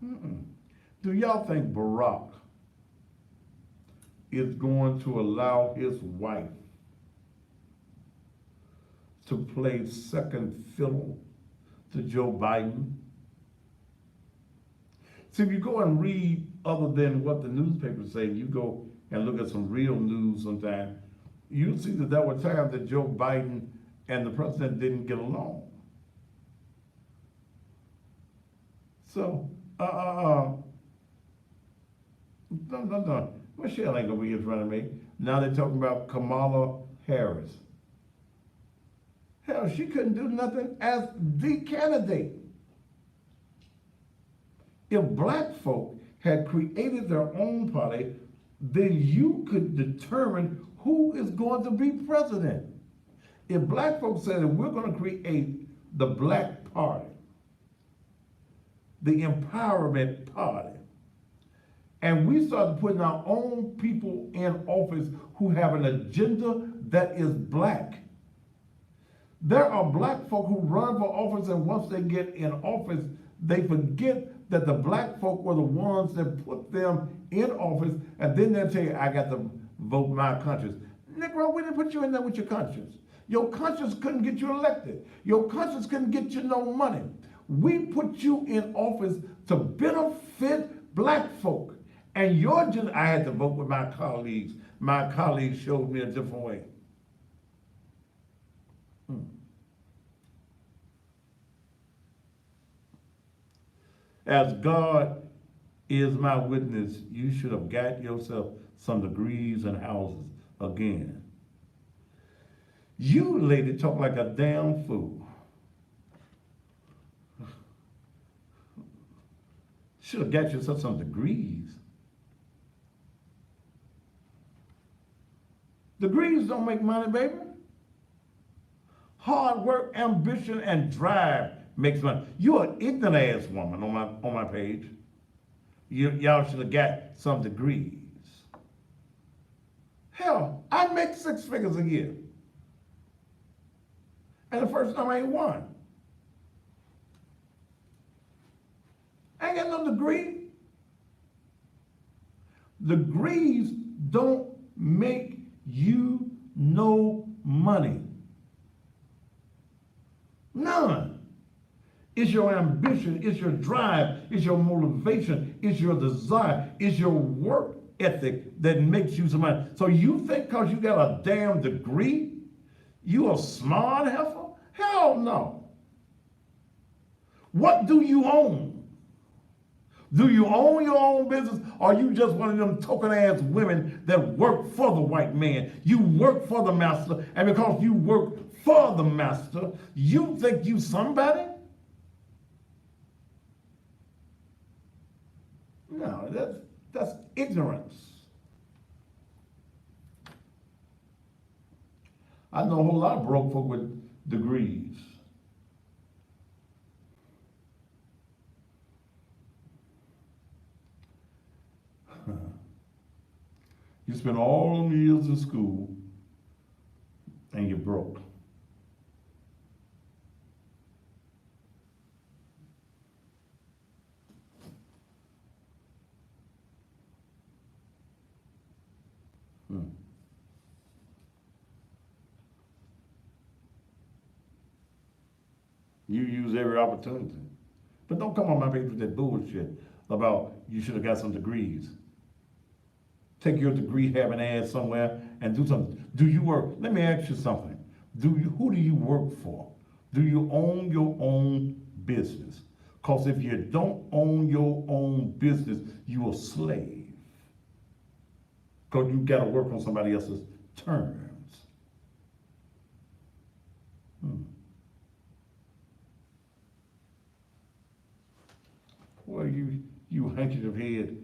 Do y'all think Barack is going to allow his wife to play second fiddle to Joe Biden? See, if you go and read other than what the newspapers say, you go and look at some real news sometimes, you see that there were times that Joe Biden and the president didn't get along. So, no. Michelle ain't gonna be his running mate. Now they're talking about Kamala Harris. Hell, she couldn't do nothing as the candidate. If black folk had created their own party, then you could determine who is going to be president. If black folks said that we're going to create the Black Party, the Empowerment Party, and we started putting our own people in office who have an agenda that is black. There are black folk who run for office, and once they get in office, they forget that the black folk were the ones that put them in office, and then they'll tell you, I got to vote my conscience. Negro, we didn't put you in there with your conscience. Your conscience couldn't get you elected. Your conscience couldn't get you no money. We put you in office to benefit black folk. And I had to vote with my colleagues. My colleagues showed me a different way. As God is my witness, you should have got yourself some degrees and houses again. You lady talk like a damn fool. Should have got yourself some degrees. Degrees don't make money, baby. Hard work, ambition, and drive makes money. You're an ignorant ass woman on my page. Y'all should have got some degrees. Hell, I make 6 figures a year. And the first time I ain't won. I ain't got no degree. Degrees don't make you no money. None. It's your ambition, it's your drive, it's your motivation, it's your desire, it's your work ethic that makes you some money. So you think because you got a damn degree, you a smart heifer? Hell no. What do you own? Do you own your own business, or are you just one of them token-ass women that work for the white man? You work for the master, and because you work for the master, you think you somebody? No, that's ignorance. I know a whole lot of broke folk with degrees. You spend all the years in school and you're broke. You use every opportunity. But don't come on my page with that bullshit about you should have got some degrees. Take your degree having ass somewhere and do something. Do you work? Let me ask you something. Who do you work for? Do you own your own business? Because if you don't own your own business, you're a slave. Because you got to work on somebody else's terms. Well, you handkerchief head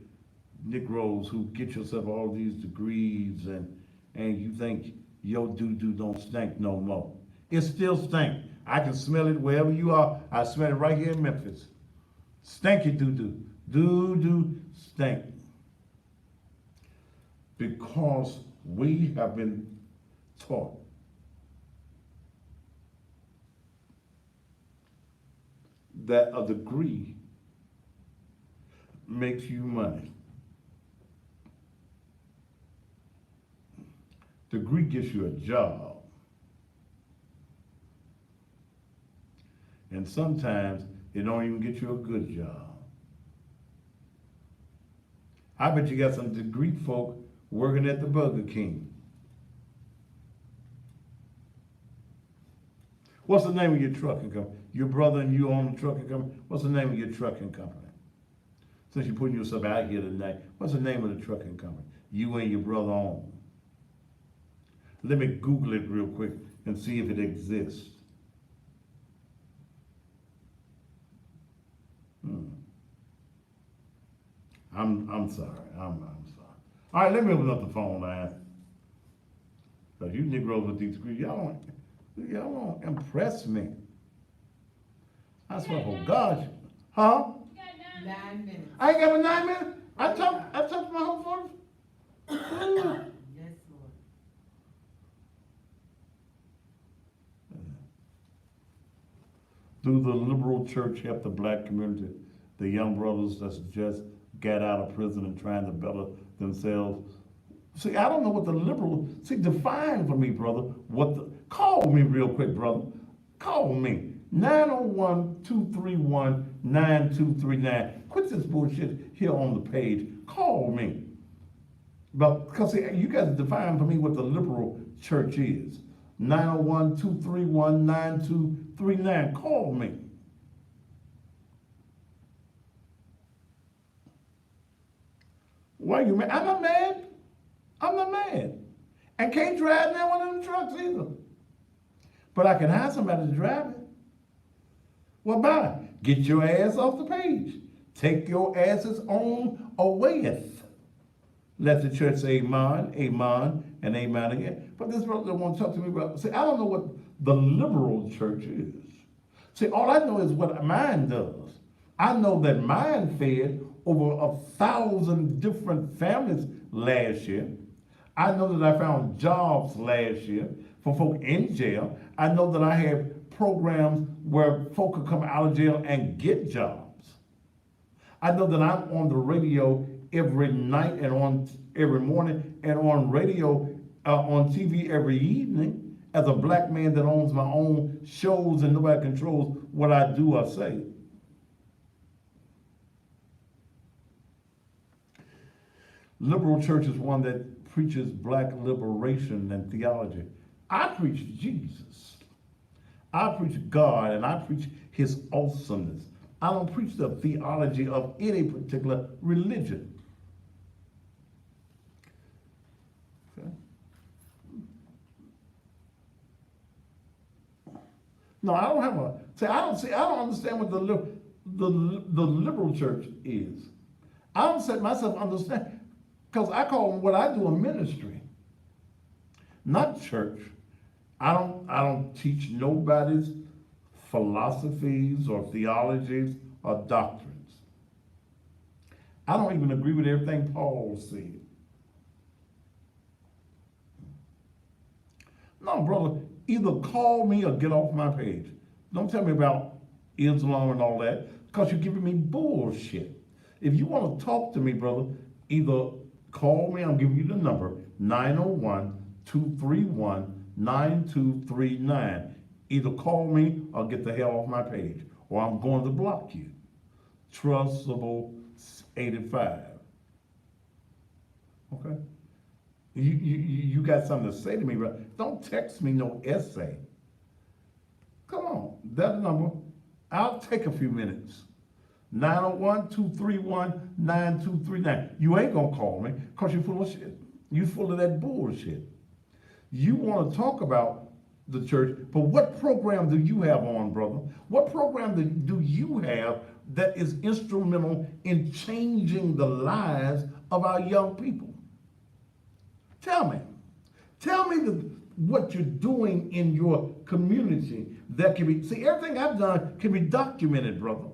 Negroes who get yourself all these degrees and you think your doo-doo don't stink no more. It still stink. I can smell it wherever you are. I smell it right here in Memphis. Stinky doo-doo. Doo-doo stink. Because we have been taught that a degree makes you money. Degree gets you a job. And sometimes it don't even get you a good job. I bet you got some degree folk working at the Burger King. What's the name of your trucking company? Your brother and you own a trucking company? What's the name of your trucking company? Since you're putting yourself out here tonight, what's the name of the trucking company you and your brother own? Let me Google it real quick and see if it exists. I'm sorry. I'm sorry. All right, let me open up the phone line. Because you Negroes with these degrees, y'all don't impress me. I swear for God. Huh? You got 9 9 minutes. I ain't got but 9 minutes. I talked my whole phone. Yes, Lord. Do the liberal church help the black community, the young brothers that's just got out of prison and trying to better themselves? See, I don't know what the liberal, define for me, brother, call me real quick, brother. Call me, 901-231-9239. Quit this bullshit here on the page. Call me. Because see, you got to define for me what the liberal church is. 901-231-9239. Call me. Why are you mad? I'm not mad. I'm not mad. And can't drive now one of them trucks either. But I can hire somebody to drive it. Well, bye. Get your ass off the page. Take your asses on away. Let the church say amen, amen, and amen again. But this brother won't talk to me about, see, I don't know what the liberal church is. See, all I know is what mine does. I know that mine fed over 1,000 different families last year. I know that I found jobs last year for folk in jail. I know that I have programs where folk could come out of jail and get jobs. I know that I'm on the radio every night and on every morning and on radio, on TV every evening as a black man that owns my own shows and nobody controls what I do or say. Liberal church is one that preaches black liberation and theology. I preach Jesus. I preach God and I preach his awesomeness. I don't preach the theology of any particular religion. Okay. No, I don't have I don't understand what the liberal church is. I don't set myself understand. Because I call what I do a ministry, not church. I don't teach nobody's philosophies or theologies or doctrines. I don't even agree with everything Paul said. No, brother, either call me or get off my page. Don't tell me about Islam and all that, because you're giving me bullshit. If you want to talk to me, brother, either call me, I'm giving you the number, 901-231-9239. Either call me or get the hell off my page, or I'm going to block you. Trustable 85. Okay? You got something to say to me, but don't text me no essay. Come on, that number, I'll take a few minutes. 901-231-9239. You ain't gonna call me because you're full of shit. You full of that bullshit. You want to talk about the church, but what program do you have on, brother? What program do you have that is instrumental in changing the lives of our young people? Tell me. Tell me what you're doing in your community that can be, see, everything I've done can be documented, brother.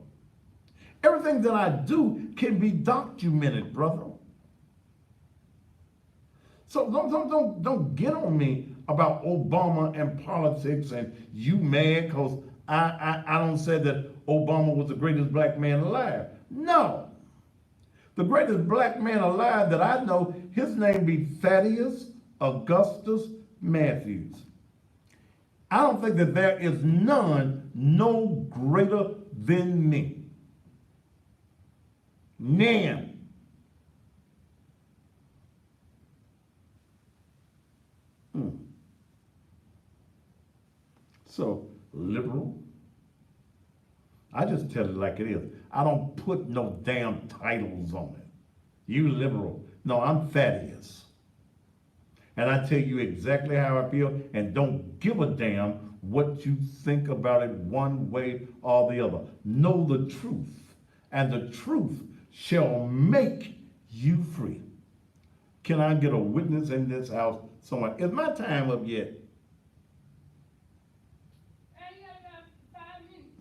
Everything that I do can be documented, brother. So don't get on me about Obama and politics and you mad because I don't say that Obama was the greatest black man alive. No. The greatest black man alive that I know, his name be Thaddeus Augustus Matthews. I don't think that there is none no greater than me. None. So, liberal, I just tell it like it is. I don't put no damn titles on it. You liberal. No, I'm Thaddeus. And I tell you exactly how I feel and don't give a damn what you think about it one way or the other. Know the truth, and the truth shall make you free. Can I get a witness in this house? Someone, is my time up yet? Hey, you got about 5 minutes.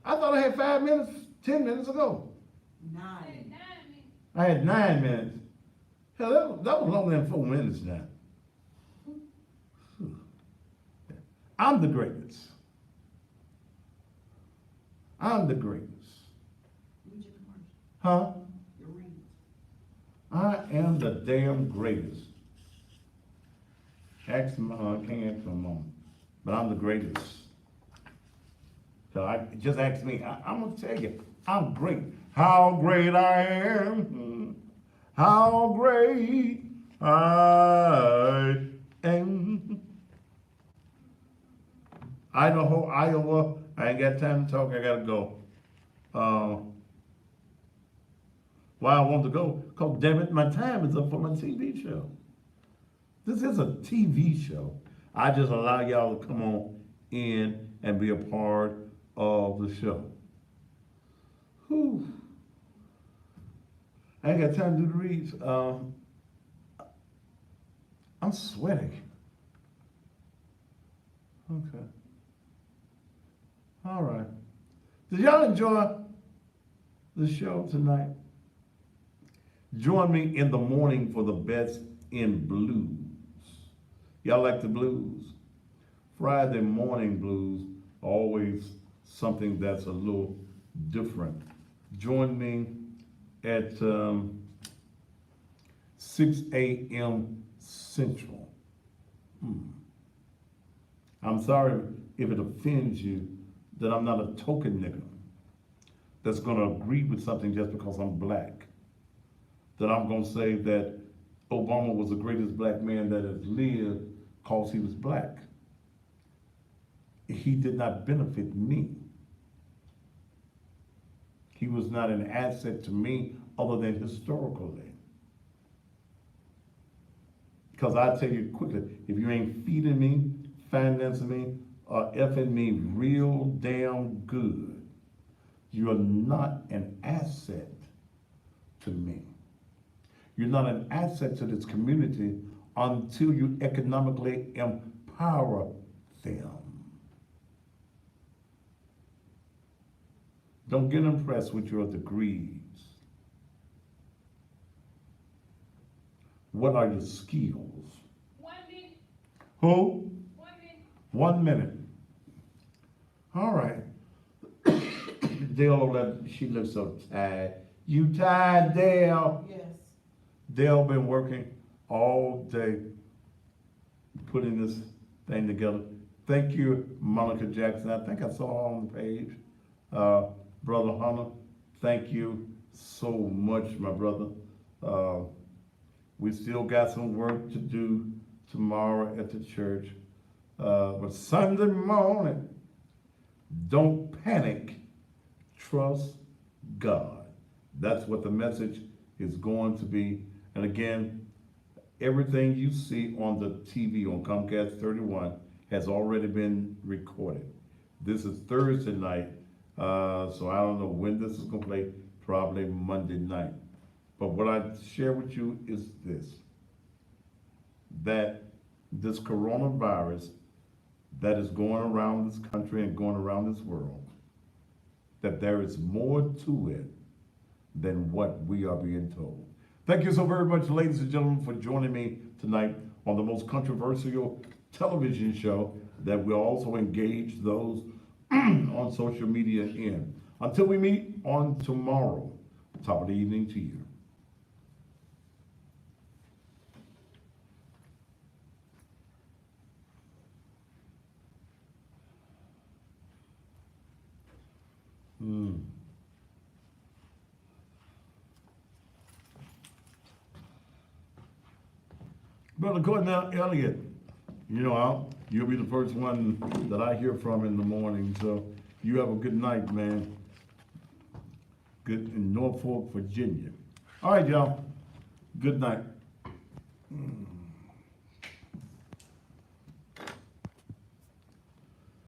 I thought I had 5 minutes, 10 minutes ago. Hey, 9. 9 minutes. I had 9 minutes. Hell, that was longer than 4 minutes now. I'm the greatest. I'm the greatest. Read your commercial. Huh? Your readings. I am the damn greatest. Ask my, I can't ask my mom, but I'm the greatest. So just ask me. I'm gonna tell you, I'm great. How great I am. How great I am. Idaho, Iowa. I ain't got time to talk. I gotta go. Why I want to go? Cause damn it, my time is up for my TV show. This is a TV show. I just allow y'all to come on in and be a part of the show. Whew. I ain't got time to do the reads. I'm sweating. Okay. All right. Did y'all enjoy the show tonight? Join me in the morning for the best in blues. Y'all like the blues? Friday morning blues, always something that's a little different. Join me at 6 a.m. Central. I'm sorry if it offends you that I'm not a token nigga that's gonna agree with something just because I'm black. That I'm gonna say that Obama was the greatest black man that has lived because he was black. He did not benefit me. He was not an asset to me other than historically. Because I tell you quickly, if you ain't feeding me, financing me, or effing me real damn good, you're not an asset to me. You're not an asset to this community until you economically empower them. Don't get impressed with your degrees. What are your skills? 1 minute. Who? 1 minute. 1 minute. All right. Dale, she looks so tired. You tired, Dale? Yes. Dale been working all day putting this thing together. Thank you, Monica Jackson. I think I saw her on the page. Brother Hunter, thank you so much, my brother. We still got some work to do tomorrow at the church. But Sunday morning, don't panic, trust God. That's what the message is going to be. And again, everything you see on the TV on Comcast 31 has already been recorded. This is Thursday night, so I don't know when this is gonna play, probably Monday night. But what I share with you is this, that this coronavirus that is going around this country and going around this world, that there is more to it than what we are being told. Thank you so very much, ladies and gentlemen, for joining me tonight on the most controversial television show that will also engage those on social media in. Until we meet on tomorrow, top of the evening to you. Brother Cornell Elliott, you know, you'll be the first one that I hear from in the morning, so you have a good night, man. Good in Norfolk, Virginia. All right, y'all. Good night.